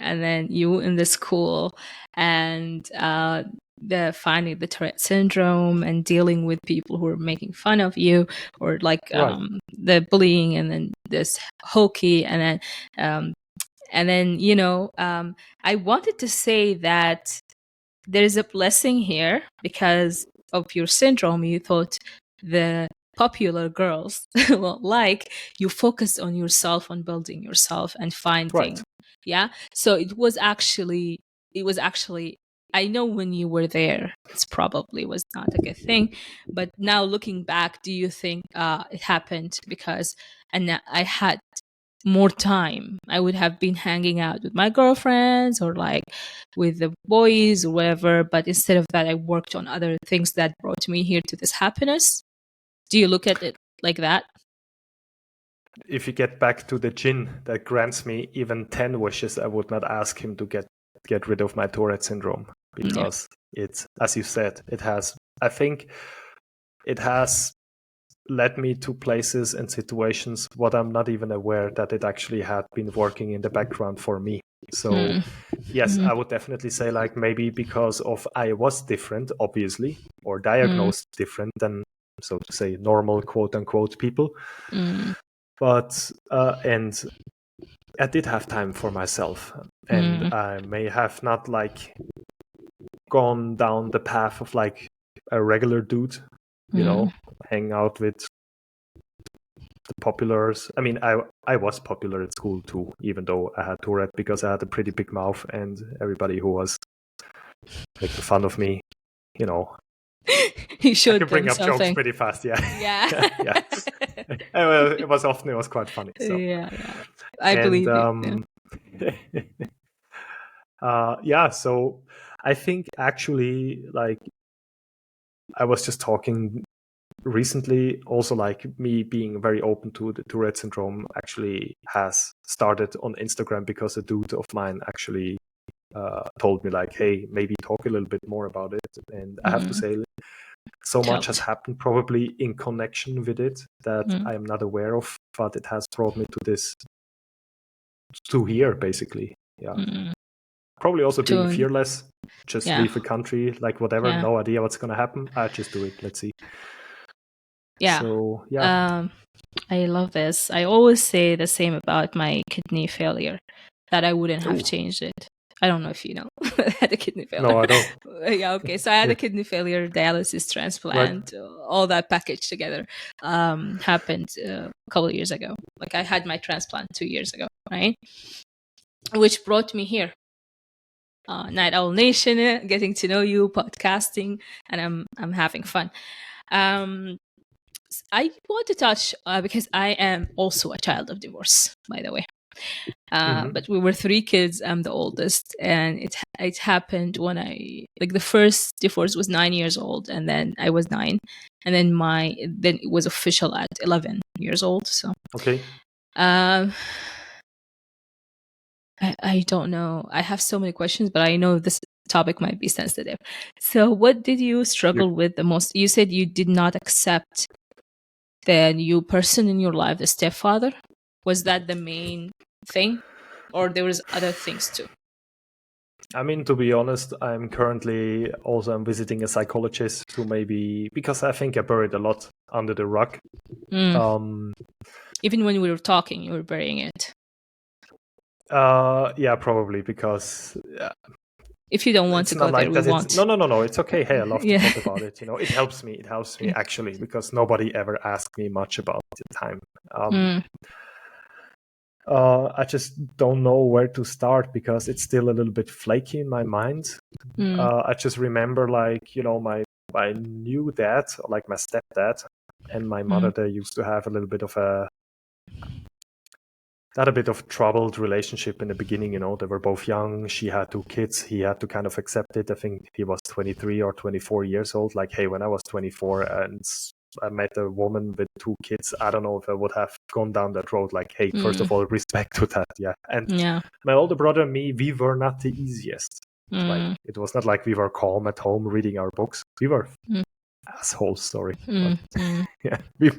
And then you in the school, and the finding the Tourette syndrome and dealing with people who are making fun of you, or like the bullying, and then this hokey, and then I wanted to say that there is a blessing here because of your syndrome. You thought the popular girls well, like you focused on yourself, on building yourself and finding yeah. So it was actually I know when you were there it's probably was not a good thing, but now looking back, do you think it happened because I had more time? I would have been hanging out with my girlfriends or like with the boys or whatever, but instead of that I worked on other things that brought me here to this happiness. Do you look at it like that? If you get back to the djinn that grants me even 10 wishes, I would not ask him to get rid of my Tourette syndrome, because it's, as you said, I think it has led me to places and situations what I'm not even aware that it actually had been working in the background for me. So yes, I would definitely say like maybe because of I was different, obviously, or diagnosed different than, so to say, normal quote unquote people. But and I did have time for myself, and I may have not like gone down the path of like a regular dude, hang out with the populars. I mean, I was popular at school too, even though I had Tourette, because I had a pretty big mouth, and everybody who was making fun of me, you should I could bring up something. jokes pretty fast. Yeah. Yeah. It was quite funny. So. Yeah. I believe you. So I think actually, like, I was just talking recently, also like me being very open to the Tourette syndrome actually has started on Instagram, because a dude of mine actually told me like, hey, maybe talk a little bit more about it. And I have to say, so much has happened probably in connection with it that I am not aware of, but it has brought me to here, basically. Yeah. Probably also being fearless, just leave the country, like whatever, no idea what's going to happen. I just do it. Let's see. Yeah. So, yeah. I love this. I always say the same about my kidney failure, that I wouldn't have changed it. I don't know if you know. I had a kidney No, failure. I don't. Yeah, okay. So I had Yeah. a kidney failure, dialysis, Right. transplant, all that package together happened a couple of years ago. Like I had my transplant 2 years ago, right? Which brought me here. Night Owl Nation, getting to know you, podcasting, and I'm having fun. Um, I want to touch because I am also a child of divorce, by the way. Hmm. But we were three kids. I'm the oldest, and it happened when I like the first divorce was 9 years old, and then I was 9, and then it was official at 11 years old. So, Okay. um, I don't know. I have so many questions, but I know this topic might be sensitive. So, what did you You, struggle with the most? You said you did not accept the new person in your life, the stepfather. Was that the main thing, or there was other things too? I mean, to be honest, I'm visiting a psychologist who maybe because I think I buried a lot under the rug. Mm. Um, Even when we were talking, you were burying it. yeah, probably because If you don't want it's to go not there, like we that. It's won't. no. It's okay. Hey, I love to Yeah. talk about it. It helps me. It helps me actually because nobody ever asked me much about the time. Mm, I just don't know where to start because it's still a little bit flaky in my mind. mm, I just remember, like, my new dad, like my stepdad, and my mother. mm, They used to have a little bit of a had a bit of troubled relationship in the beginning. They were both young. She had two kids. He had to kind of accept it. I think he was 23 or 24 years old. Like, hey, when I was 24 and I met a woman with two kids, I don't know if I would have gone down that road. Like, hey, first mm, of all, respect to that. Yeah. And yeah. my older brother and me, we were not the easiest. Like, Mm, it was not like we were calm at home reading our books. We were mm, assholes, sorry. But mm, mm, yeah, we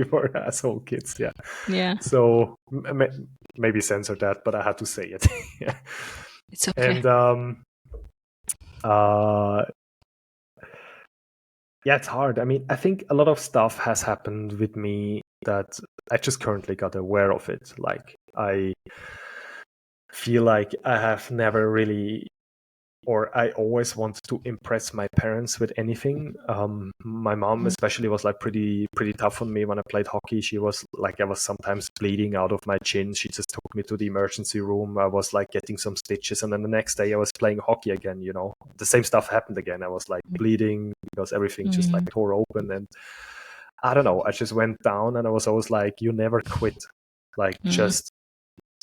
were asshole kids. Yeah. yeah. So maybe censor that, but I had to say it. Yeah. It's okay. And uh, yeah, it's hard. I mean, I think a lot of stuff has happened with me that I just currently got aware of it. Like, I feel like I have never really, or I always wanted to impress my parents with anything. My mom Mm, especially was like pretty tough on me when I played hockey. She was like, I was sometimes bleeding out of my chin. She just took me to the emergency room. I was like getting some stitches, and then the next day I was playing hockey again. The same stuff happened again. I was like bleeding because everything just like mm, tore open, and I don't know. I just went down, and I was always like, you never quit. Like, mm. just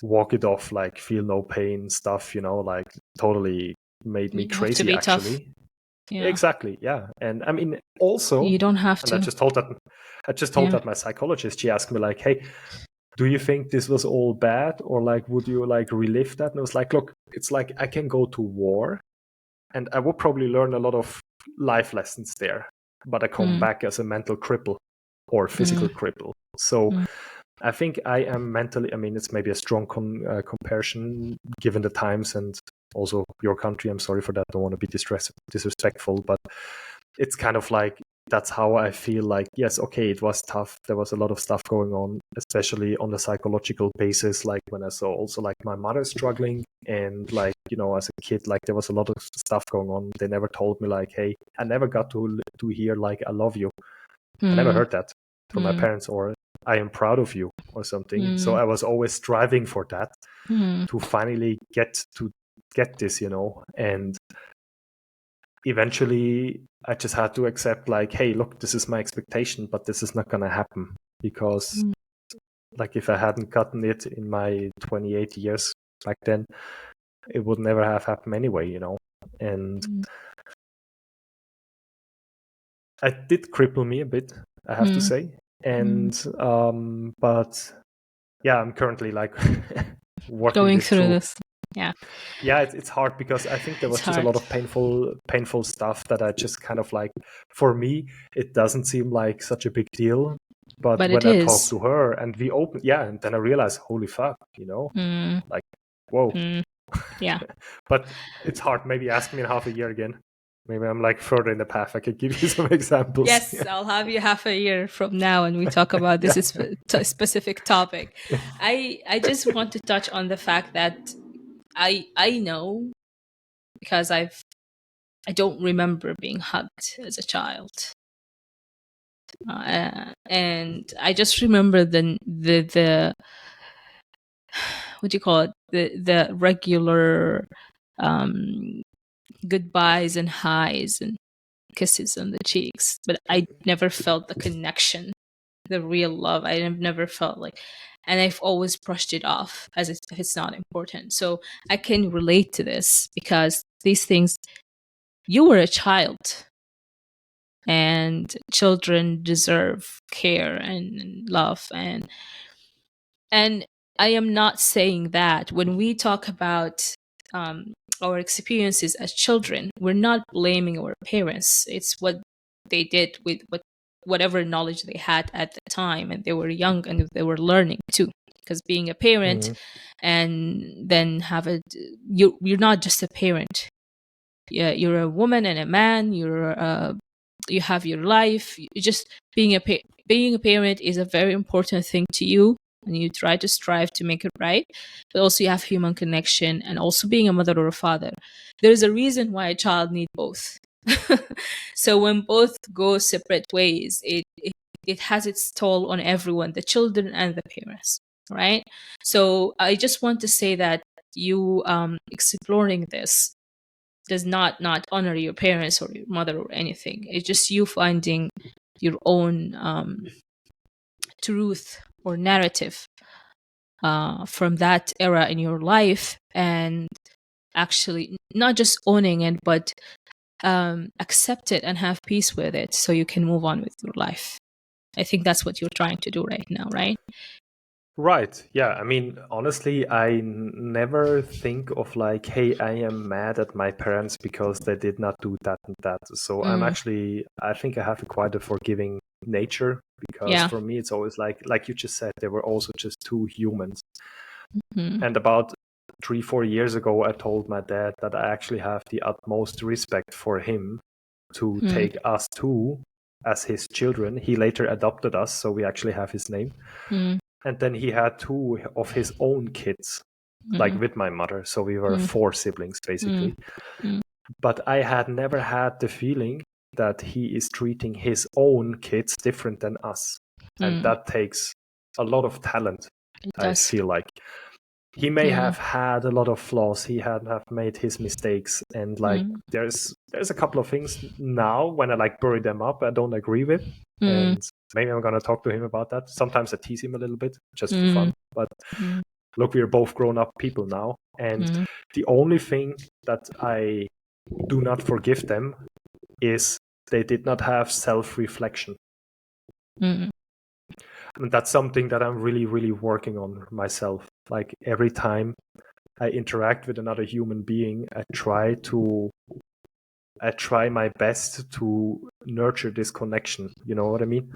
walk it off, like feel no pain stuff, like totally made me You have to crazy be tough. actually. Yeah. Exactly, yeah. And I mean, also, You don't have and to. I just told Yeah. that my psychologist. She asked me like, hey, do you think this was all bad, or like would you like relive that? And I was like, look, it's like I can go to war and I would probably learn a lot of life lessons there, but I come Mm, back as a mental cripple or physical mm, cripple. So mm, I think I am mentally, I mean, it's maybe a strong comparison given the times and also your country. I'm sorry for that. I don't want to be disrespectful, but it's kind of like that's how I feel. Like, yes, okay, it was tough. There was a lot of stuff going on, especially on the psychological basis. Like when I saw also like my mother struggling, and like, as a kid, like there was a lot of stuff going on. They never told me like, hey, I never got to hear like I love you. I never mm, heard that from my mm, parents, or I am proud of you or something. So mm, I was always striving for that mm, to finally get this, and eventually I just had to accept like, hey, look, this is my expectation, but this is not going to happen because mm, like if I hadn't gotten it in my 28 years back then, it would never have happened anyway. And mm, it did cripple me a bit, I have to mm, say. mm. And but yeah, I'm currently like working Going this through through. this. Yeah. Yeah, it's hard because I think there It's was just a lot hard. of painful stuff that I just kind of like, for me it doesn't seem like such a big deal, but But it when I talk is. to her and we open, yeah, and then I realize, holy fuck, Mm, like, whoa. mm, yeah. But it's hard. Maybe ask me in half a year again. Maybe I'm like further in the path. I could give you some examples. Yes, Yeah. I'll have you half a year from now and we talk about this Yeah. specific topic. I just want to touch on the fact that I know because I don't remember being hugged as a child. And I just remember the what do you call it, the regular goodbyes and highs and kisses on the cheeks, but I never felt the connection, the real love. I've never felt like, and I've always brushed it off as if it's not important. So I can relate to this because these things, you were a child, and children deserve care and love. And I am not saying that when we talk about our experiences as children, we're not blaming our parents. It's what they did with whatever knowledge they had at the time, and they were young and they were learning too. Because being a parent, and then you're not just a parent. Yeah, you're a woman and a man. You have your life. You just being a parent is a very important thing to you, and you try to strive to make it right. But also you have human connection, and also being a mother or a father. There's a reason why a child needs both. So when both go separate ways, it has its toll on everyone, the children and the parents, right? So I just want to say that you exploring this does not honor your parents or your mother or anything. It's just you finding your own truth or narrative from that era in your life, and actually not just owning it, but accept it and have peace with it so you can move on with your life. I think that's what you're trying to do right now, right? Right. Yeah. I mean, honestly, I never think of like, hey, I am mad at my parents because they did not do that and that. So I think I have quite a forgiving nature, because Yeah. for me, it's always like you just said, they were also just two humans. Mm-hmm. And about 3-4 years ago, I told my dad that I actually have the utmost respect for him to take us two as his children. He later adopted us, so we actually have his name. And then he had two of his own kids, like with my mother. So we were 4 siblings, basically. But I had never had the feeling that he is treating his own kids different than us. And that takes a lot of talent, I feel like. He may have had a lot of flaws. He have made his mistakes. And like, there's a couple of things now when I like bury them up, I don't agree with. And maybe I'm going to talk to him about that. Sometimes I tease him a little bit just for fun. But look, we're both grown up people now. And the only thing that I do not forgive them is they did not have self-reflection. And that's something that I'm really, really working on myself. Like every time I interact with another human being, I try my best to nurture this connection. You know what I mean?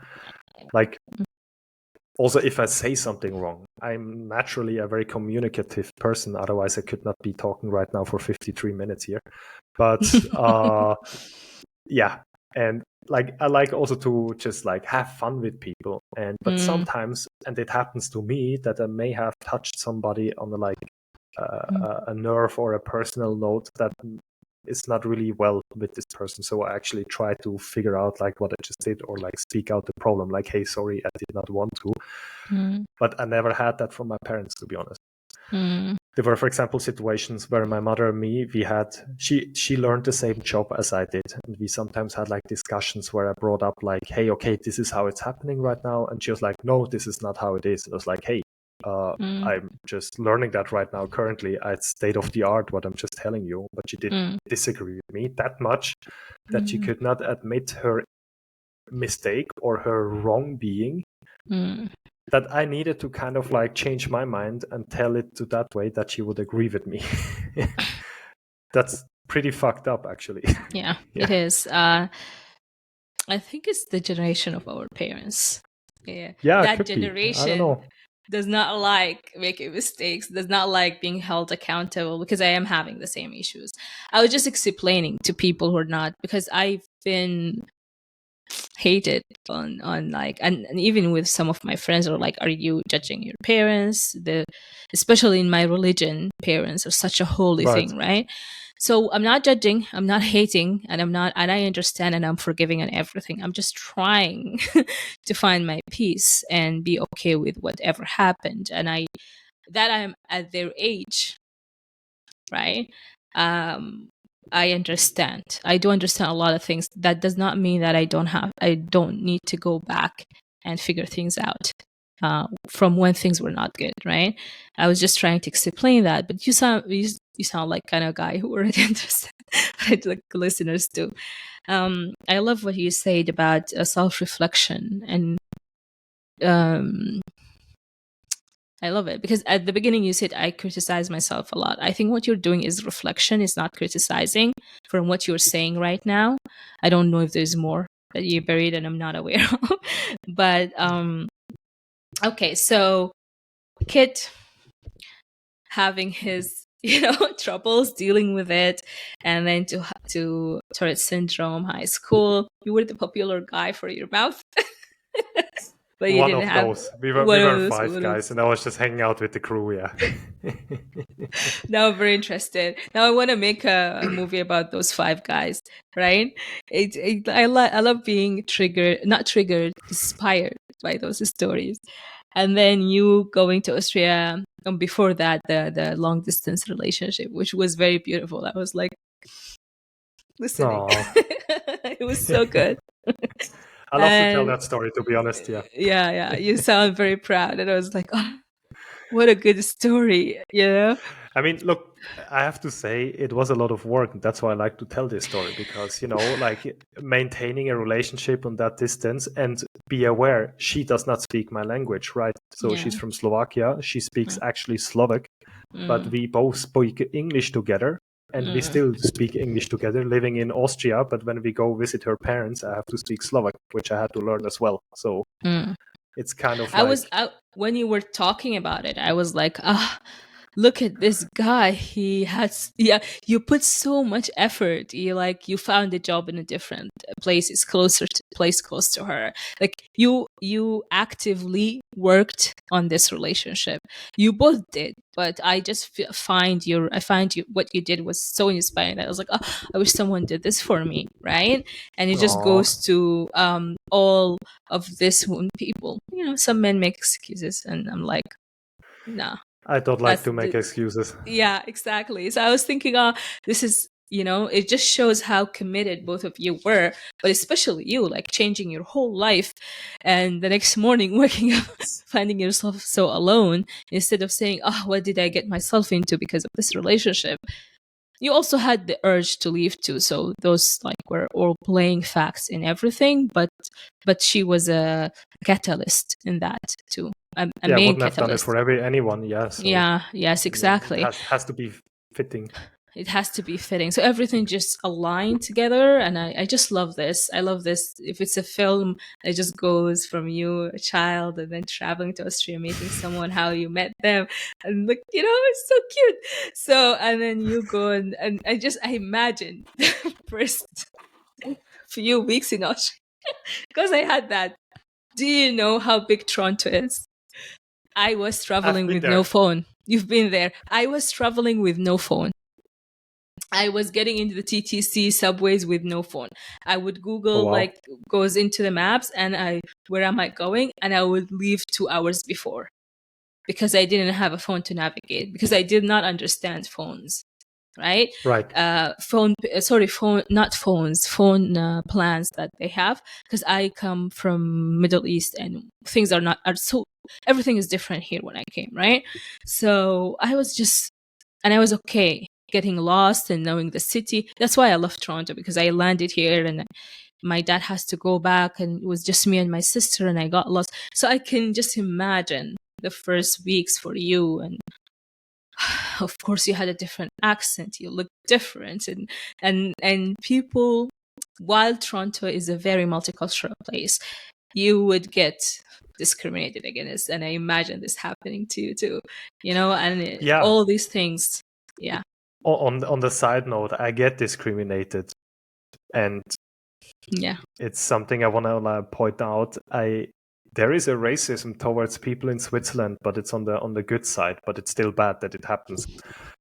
Like, also, if I say something wrong, I'm naturally a very communicative person. Otherwise, I could not be talking right now for 53 minutes here. But yeah. And like, I like also to just like have fun with people. But sometimes, and it happens to me, that I may have touched somebody on a nerve or a personal note that is not really well with this person. So I actually try to figure out like what I just did, or like speak out the problem, like, hey, sorry, I did not want to. But I never had that from my parents, to be honest. There were, for example, situations where my mother and me, she learned the same job as I did. And we sometimes had like discussions where I brought up like, hey, okay, this is how it's happening right now. And she was like, no, this is not how it is. And I was like, hey, I'm just learning that right now. Currently, it's state of the art what I'm just telling you. But she did disagree with me that much that she could not admit her mistake or her wrong being. That I needed to kind of like change my mind and tell it to that way that she would agree with me. That's pretty fucked up, actually. Yeah, it is. I think it's the generation of our parents. Yeah, it that could be. I don't generation know. does not like making mistakes, does not like being held accountable, because I am having the same issues. I was just explaining to people who are not, because I've been hate it on like, and even with some of my friends are like, are you judging your parents? Especially in my religion, parents are such a holy Right. thing, right? So I'm not judging, I'm not hating, and I understand, and I'm forgiving and everything. I'm just trying to find my peace and be okay with whatever happened. And I'm at their age, right? um I understand. I do understand a lot of things. That does not mean that I don't need to go back and figure things out from when things were not good, right? I was just trying to explain that, but you sound like kind of guy who already understand. But like listeners do. I love what you said about self-reflection, and um, I love it because at the beginning you said I criticize myself a lot. I think what you're doing is reflection, is not criticizing from what you're saying right now. I don't know if there's more that you buried and I'm not aware of. But okay, so Kit having his troubles dealing with it, and then to Tourette syndrome, high school, you were the popular guy for your mouth. But you One didn't of have those. We were one we of were those. five guys, and I was just hanging out with the crew. Yeah. Now I'm very interested. Now I want to make a movie about those five guys, right? I love being triggered, not triggered, inspired by those stories. And then you going to Austria, and before that, the long distance relationship, which was very beautiful. I was like listening. Aw. It was so good. I love to tell And that story, to be honest. Yeah. yeah, you sound very proud. And I was like, oh, what a good story, you know? I mean, look, I have to say it was a lot of work. That's why I like to tell this story because, like maintaining a relationship on that distance, and be aware she does not speak my language, right? So Yeah. she's from Slovakia. She speaks actually Slovak, but Mm, we both speak English together, and we mm, still speak English together living in Austria. But when we go visit her parents, I have to speak Slovak, which I had to learn as well. So mm. it's kind of I like, was I, when you were talking about it, I was like, ah, look at this guy. He has, yeah, you put so much effort. You found a job in a different place, is closer to place close to her. Like you actively worked on this relationship. You both did, but I just I find you what you did was so inspiring that I was like, oh, I wish someone did this for me, right? And it just oh, goes to all of this when people, some men make excuses, and I'm like, nah, I don't like that's to make excuses. yeah, exactly. So I was thinking, this is, it just shows how committed both of you were, but especially you, like changing your whole life, and the next morning waking up, finding yourself so alone, instead of saying, oh, what did I get myself into because of this relationship? You also had the urge to leave too. So those like were all playing facts in everything, but she was a catalyst in that too, a Yeah, I main wouldn't have done it catalyst. for anyone. Yeah, so Yeah, yes, it exactly. has to be fitting. It has to be fitting. So everything just aligned together. And I just love this. I love this. If it's a film, it just goes from you, a child, and then traveling to Austria, meeting someone, how you met them. And like, it's so cute. So, and then you go and I imagine the first few weeks in Austria, because I had that. Do you know how big Toronto is? I was I've traveling been with no there. phone. You've been there. I was traveling with no phone. I was getting into the TTC subways with no phone. I would Oh Google, wow. like, goes into the maps, and where am I going? And I would leave 2 hours before, because I didn't have a phone to navigate, because I did not understand phones, right? Right. Not phones, phone plans that they have, because I come from Middle East, and things are so, everything is different here when I came, right? So I was okay getting lost and knowing the city. That's why I love Toronto, because I landed here and my dad has to go back, and it was just me and my sister, and I got lost. So I can just imagine the first weeks for you, and of course you had a different accent, you look different, and people, while Toronto is a very multicultural place, you would get discriminated against, and I imagine this happening to you too, and Yeah. all these things. Yeah. On the side note, I get discriminated, and Yeah. It's something I want to point out. There is a racism towards people in Switzerland, but it's on the good side. But it's still bad that it happens.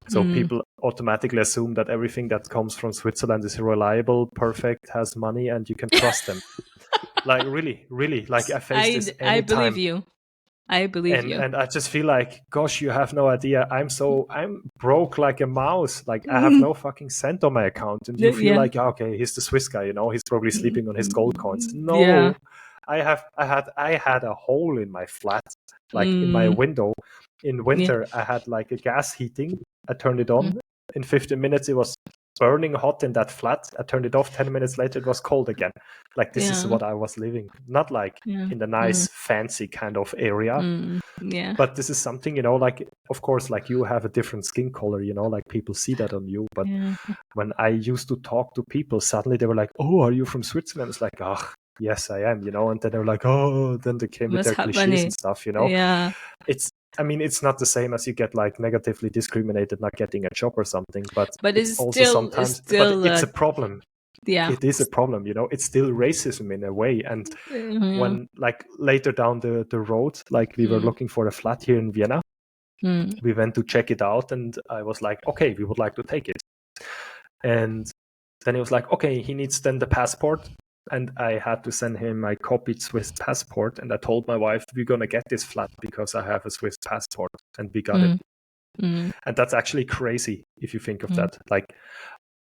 So people automatically assume that everything that comes from Switzerland is reliable, perfect, has money, and you can trust them. Like really, really, like I face this I believe anytime. you. I believe you. And I just feel like, gosh, you have no idea. I'm broke like a mouse. Like I have no fucking cent on my account, and you feel Yeah. like, okay, he's the Swiss guy, he's probably sleeping on his gold coins. Yeah. No, I had a hole in my flat, like in my window. In winter, I had like a gas heating. I turned it on. In 15 minutes, it was burning hot in that flat. I turned it off. 10 minutes later, it was cold again. Like this is what I was living, not like in the nice, fancy kind of area. Yeah. But this is something, like, of course, like you have a different skin color, like people see that on you. But when I used to talk to people, suddenly they were like, oh, are you from Switzerland? It's like, oh, yes, I am, and then they were like, oh, then they came with Must their have cliches money. and stuff, Yeah. It's not the same as you get like negatively discriminated not getting a job or something, but it's also still, sometimes, still, but it's a problem. Yeah. It is a problem, it's still racism in a way. And when like later down the road, like we were looking for a flat here in Vienna, we went to check it out, and I was like, okay, we would like to take it. And then he was like, okay, he needs then the passport. And I had to send him my copied Swiss passport. And I told my wife, we're going to get this flat because I have a Swiss passport. And we got it. And that's actually crazy if you think of that. Like,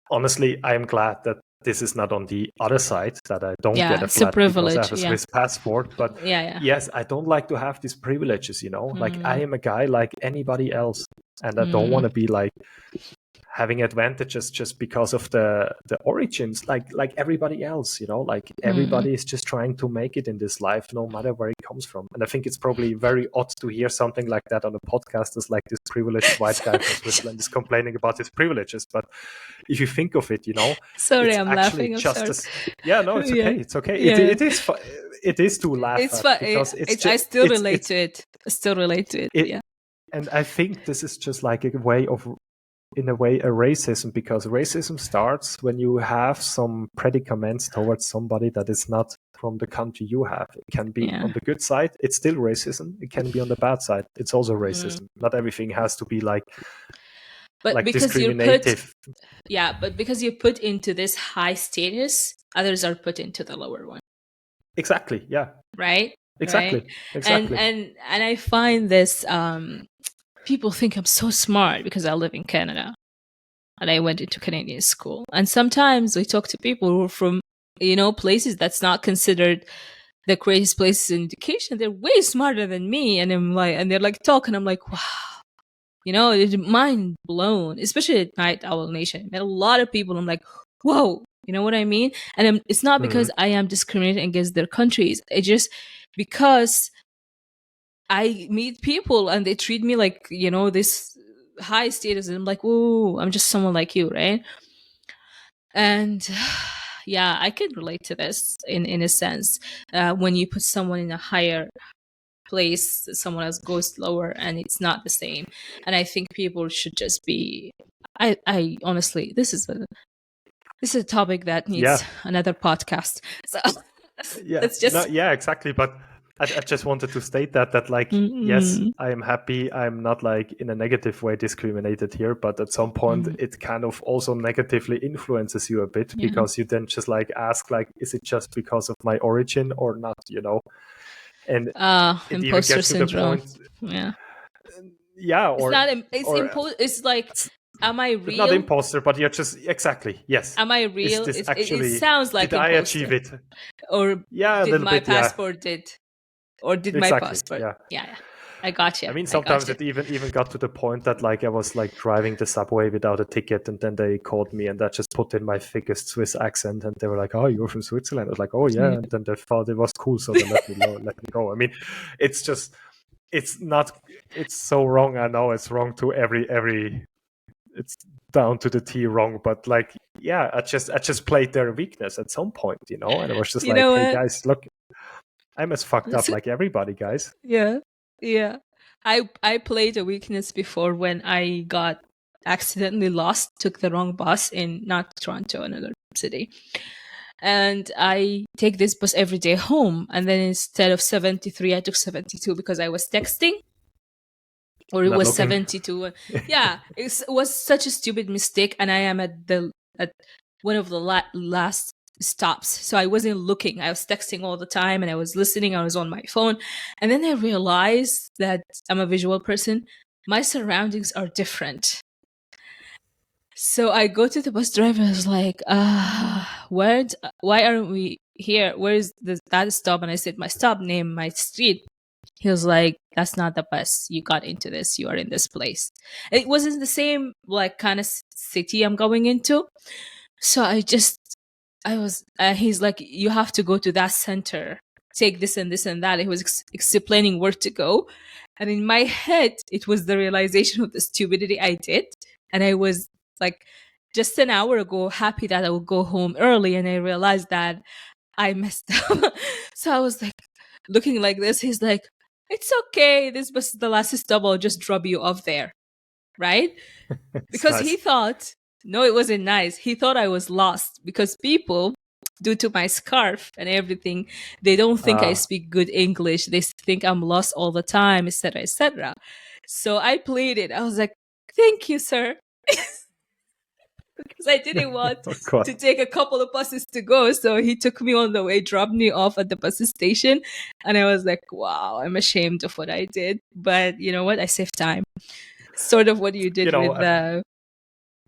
honestly, I'm glad that this is not on the other side, that I don't get a flat because I have a Swiss passport. But yes, I don't like to have these privileges, like I am a guy like anybody else. And I don't want to be like having advantages just because of the origins, like everybody else, like everybody is just trying to make it in this life, no matter where it comes from. And I think it's probably very odd to hear something like that on a podcast, as like this privileged white guy from Switzerland is complaining about his privileges. But if you think of it, sorry, it's I'm actually laughing. just as it's okay. It's okay. It is to laugh it's at, because I still relate to it. Yeah. And I think this is just like a way of, in a way, a racism, because racism starts when you have some predicaments towards somebody that is not from the country you have. It can be on the good side, it's still racism. It can be on the bad side, it's also racism. Not everything has to be like, but because discriminative. but because you put into this high status, others are put into the lower one. Exactly. Yeah. Right. Exactly. Right? Exactly. And I find this people think I'm so smart because I live in Canada and I went into Canadian school. And sometimes we talk to people who are from, places that's not considered the greatest places in education. They're way smarter than me. And I'm like, and they're like talking. I'm like, wow, it's mind blown, especially at Night Owl Nation. I met a lot of people. I'm like, whoa, you know what I mean? And it's not because I am discriminating against their countries. It's just because I meet people and they treat me like, this high status. And I'm like, whoa, I'm just someone like you, right? And yeah, I can relate to this in a sense. When you put someone in a higher place, someone else goes lower, and it's not the same. And I think people should just be. I honestly, this is a topic that needs another podcast. So let's just exactly. But I just wanted to state that like, yes, I am happy I'm not like in a negative way discriminated here, but at some point it kind of also negatively influences you a bit, because you then just like ask, like, is it just because of my origin or not, and it even gets to the point, or it's like, am I real? It's not imposter, but you're just, exactly, yes. Am I real? Is this actually, it sounds like did imposter. I achieve it? Or did my passport did? Or did my passport? Yeah. I got you. I mean, sometimes it even got to the point that like I was like driving the subway without a ticket, and then they called me and that just put in my thickest Swiss accent, and they were like, "Oh, you're from Switzerland?" I was like, "Oh yeah," and then they thought it was cool, so they let me go. I mean, it's just, it's so wrong. I know it's wrong to every. It's down to the T wrong, but like, yeah, I just played their weakness at some point, and I was just like, hey guys, look, I'm as fucked up like everybody, guys. Yeah. I played a weakness before when I got accidentally lost, took the wrong bus in not Toronto, another city. and I take this bus every day home. And then instead of 73, I took 72 because I was texting, or it Not was looking. 72. Yeah, it was such a stupid mistake. And I am at one of the last stops. So I wasn't looking. I was texting all the time and I was listening. I was on my phone. And then I realized that I'm a visual person. My surroundings are different. So I go to the bus driver. I was like, why aren't we here? Where's that stop? And I said, my stop name, my street. He was like, that's not the bus. You got into this. You are in this place. It wasn't the same, like, kind of city I'm going into. So I was, he's like, you have to go to that center, take this and this and that. He was explaining where to go. And in my head, it was the realization of the stupidity I did. And I was like, just an hour ago, happy that I would go home early. And I realized that I messed up. So I was like, looking like this. He's like, it's okay. This bus is the last stop. I'll just drop you off there. Right? It's Because nice. he thought, no, it wasn't nice. He thought I was lost because people, due to my scarf and everything, they don't think I speak good English. They think I'm lost all the time, etc., etc. So I pleaded. I was like, thank you, sir. Because I didn't want Oh God. to take a couple of buses to go. So he took me on the way, dropped me off at the bus station. And I was like, wow, I'm ashamed of what I did. But you know what? I saved time. Sort of what you did with the.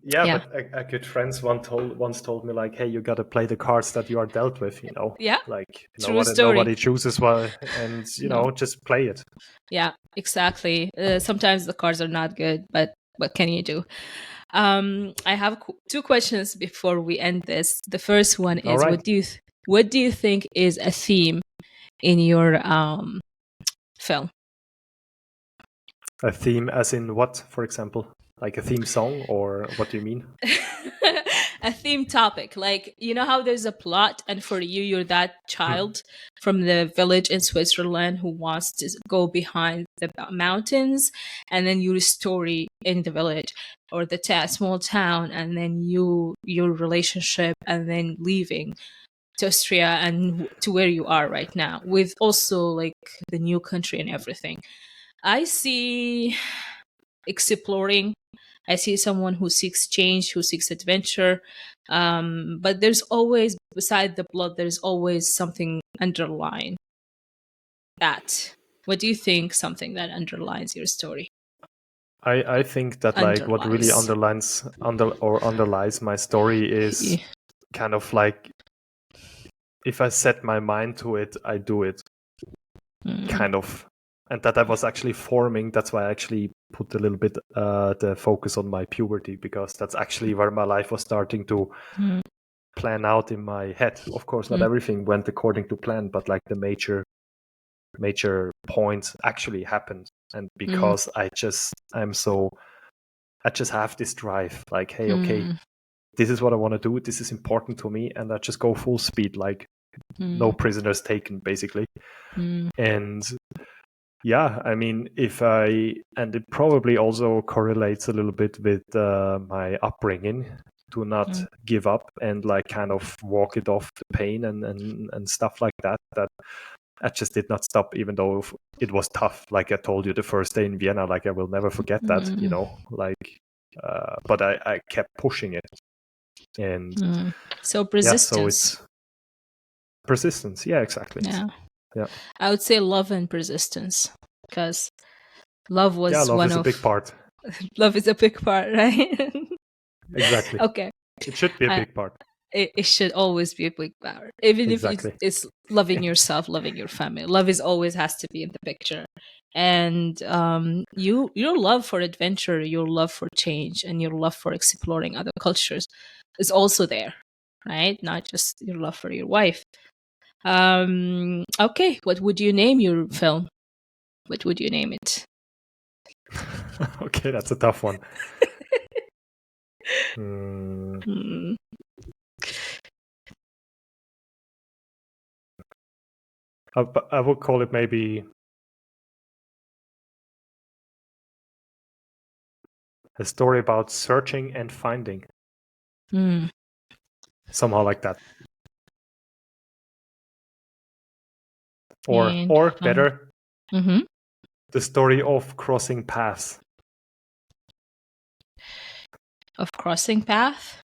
Yeah, Yeah. but a good friend once told me, like, hey, you got to play the cards that you are dealt with, Yeah. like True story. nobody chooses well, and No. just play it. Yeah, exactly. Sometimes the cards are not good, but what can you do? I have two questions before we end this. The first one All is, right. what do you think is a theme in your film? A theme, as in what, for example, like a theme song, or what do you mean? A theme topic, like, you know how there's a plot, and for you, you're that child from the village in Switzerland who wants to go behind the mountains, and then your story in the village or the small town, and then your relationship, and then leaving to Austria and to where you are right now, with also like the new country and everything. I see exploring. I see someone who seeks change, who seeks adventure. But there's always, beside the blood, there's always something underlying that. What do you think something that underlines your story? I think that, like, what really Underlies. underlies my story is kind of like, if I set my mind to it, I do it, kind of. And that I was actually forming. That's why I actually put a little bit the focus on my puberty, because that's actually where my life was starting to plan out in my head. Of course, not everything went according to plan, but like the major points actually happened. And because I just have this drive, like, hey, okay, this is what I want to do. This is important to me, and I just go full speed, like no prisoners taken, basically. And yeah, I mean, and it probably also correlates a little bit with my upbringing, to not give up and like kind of walk it off, the pain and stuff like that. That I just did not stop, even though it was tough. Like I told you, the first day in Vienna, like I will never forget that, like, but I kept pushing it. And so yeah, so persistence. it's persistence. Yeah, exactly. Yeah. I would say love and persistence, because love was love one is a of big part. love is a big part, right? Exactly. Okay. It should be a big part. It should always be a big part, even if Exactly. it's loving yourself, loving your family. Love is always has to be in the picture. And your love for adventure, your love for change, and your love for exploring other cultures is also there, right? Not just your love for your wife. Okay, what would you name your film? What would you name it? Okay, that's a tough one. I would call it maybe a story about searching and finding. Somehow like that. or better, Mm-hmm. the story of crossing paths. Of crossing path?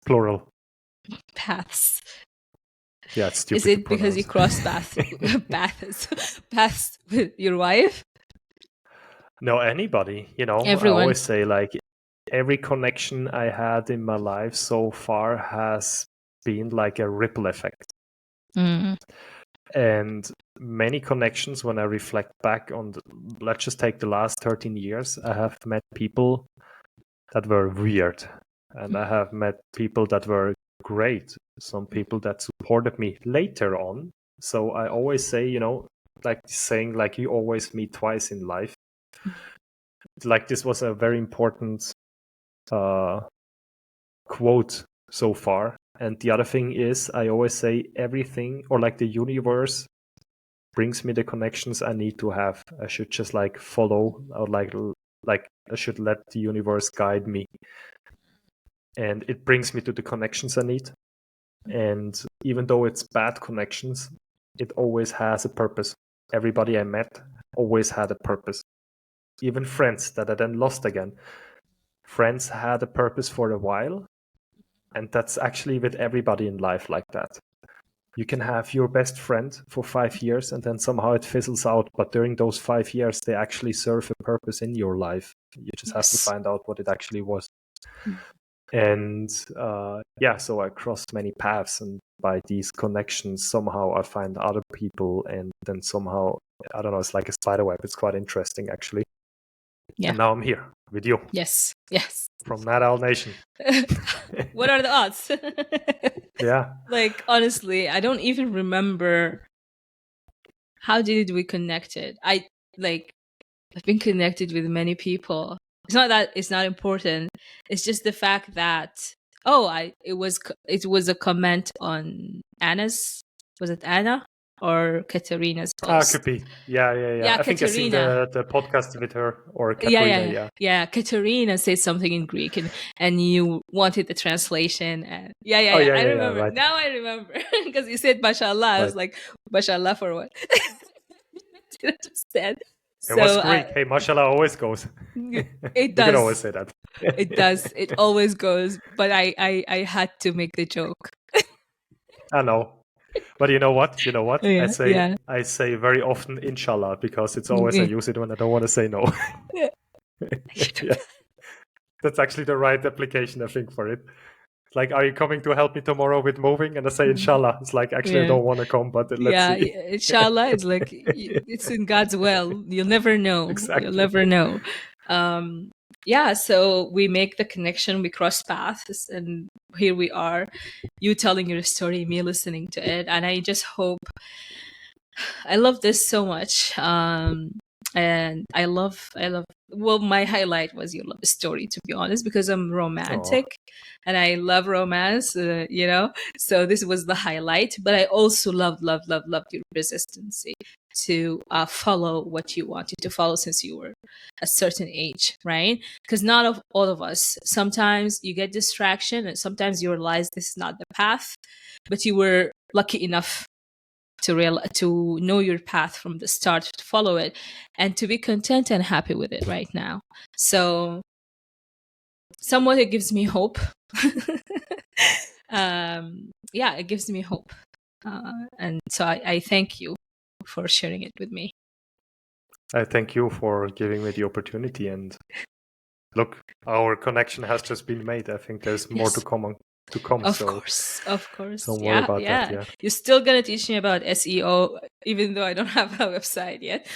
Plural. Paths. Yeah, it's Is stupid to it because you pronounce. cross paths with your wife? No, anybody. I Everyone. always say, like, every connection I had in my life so far has been like a ripple effect. And many connections, when I reflect back on, let's just take the last 13 years, I have met people that were weird. And I have met people that were great. Some people that supported me later on. So I always say, like saying, like, you always meet twice in life. Like, this was a very important quote so far. And the other thing is, I always say everything, or like the universe brings me the connections I need to have. I should just like follow, or like I should let the universe guide me. And it brings me to the connections I need. And even though it's bad connections, it always has a purpose. Everybody I met always had a purpose. Even friends that I then lost again. Friends had a purpose for a while. And that's actually with everybody in life like that. You can have your best friend for 5 years and then somehow it fizzles out. But during those 5 years, they actually serve a purpose in your life. You just have to find out what it actually was. And so I crossed many paths, and by these connections, somehow I find other people, and then somehow, I don't know, it's like a spider web. It's quite interesting, actually. Yeah. And now I'm here with you. Yes. From Mad Owl Nation. What are the odds? Yeah. Like, honestly, I don't even remember how did we connected. I've been connected with many people. It's not that it's not important. It's just the fact that it was a comment on Anna's. Was it Anna or Katerina's post? Could be. Yeah. I think I've seen the podcast with her, or Katerina. Yeah. Katerina said something in Greek, and you wanted the translation. And I remember. Right. Now I remember because you said mashallah. I was like, mashallah for what? I just said. It was Greek. Hey, mashallah always goes. It does. You can always say that. It does. It always goes. But I had to make the joke. I know. But you know what? Yeah, I say very often inshallah, because it's always I use it when I don't want to say no. Yeah. That's actually the right application, I think, for it. Like, are you coming to help me tomorrow with moving? And I say inshallah. It's like, actually, I don't want to come, but let's see. Inshallah is like, it's in God's will. You'll never know. Exactly. You'll never know. So we make the connection, we cross paths, and here we are, you telling your story, me listening to it. And I just hope, I love this so much. And I love, well, my highlight was your love story, to be honest, because I'm romantic. Aww. And I love romance, so this was the highlight. But I also loved your persistency to follow what you wanted to follow since you were a certain age, right? Because not all of us, sometimes you get distraction and sometimes you realize this is not the path, but you were lucky enough to know your path from the start, to follow it, and to be content and happy with it right now. So somewhat it gives me hope. It gives me hope. And so I thank you for sharing it with me. I thank you for giving me the opportunity. And look, our connection has just been made. I think there's more to come. Of course. Don't worry about that. Yeah. You're still gonna teach me about SEO, even though I don't have a website yet.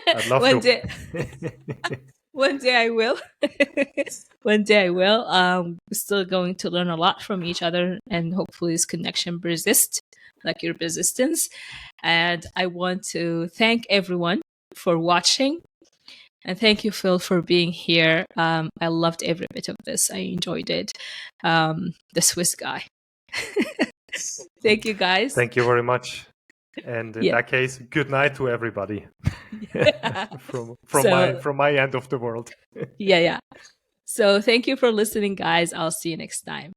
I'd love to. One day I will. One day I will. We're still going to learn a lot from each other, and hopefully this connection persists, like your persistence. And I want to thank everyone for watching. And thank you, Phill, for being here. I loved every bit of this. I enjoyed it. The Swiss guy. Thank you, guys. Thank you very much. And in that case, good night to everybody. from my end of the world. So thank you for listening, guys. I'll see you next time.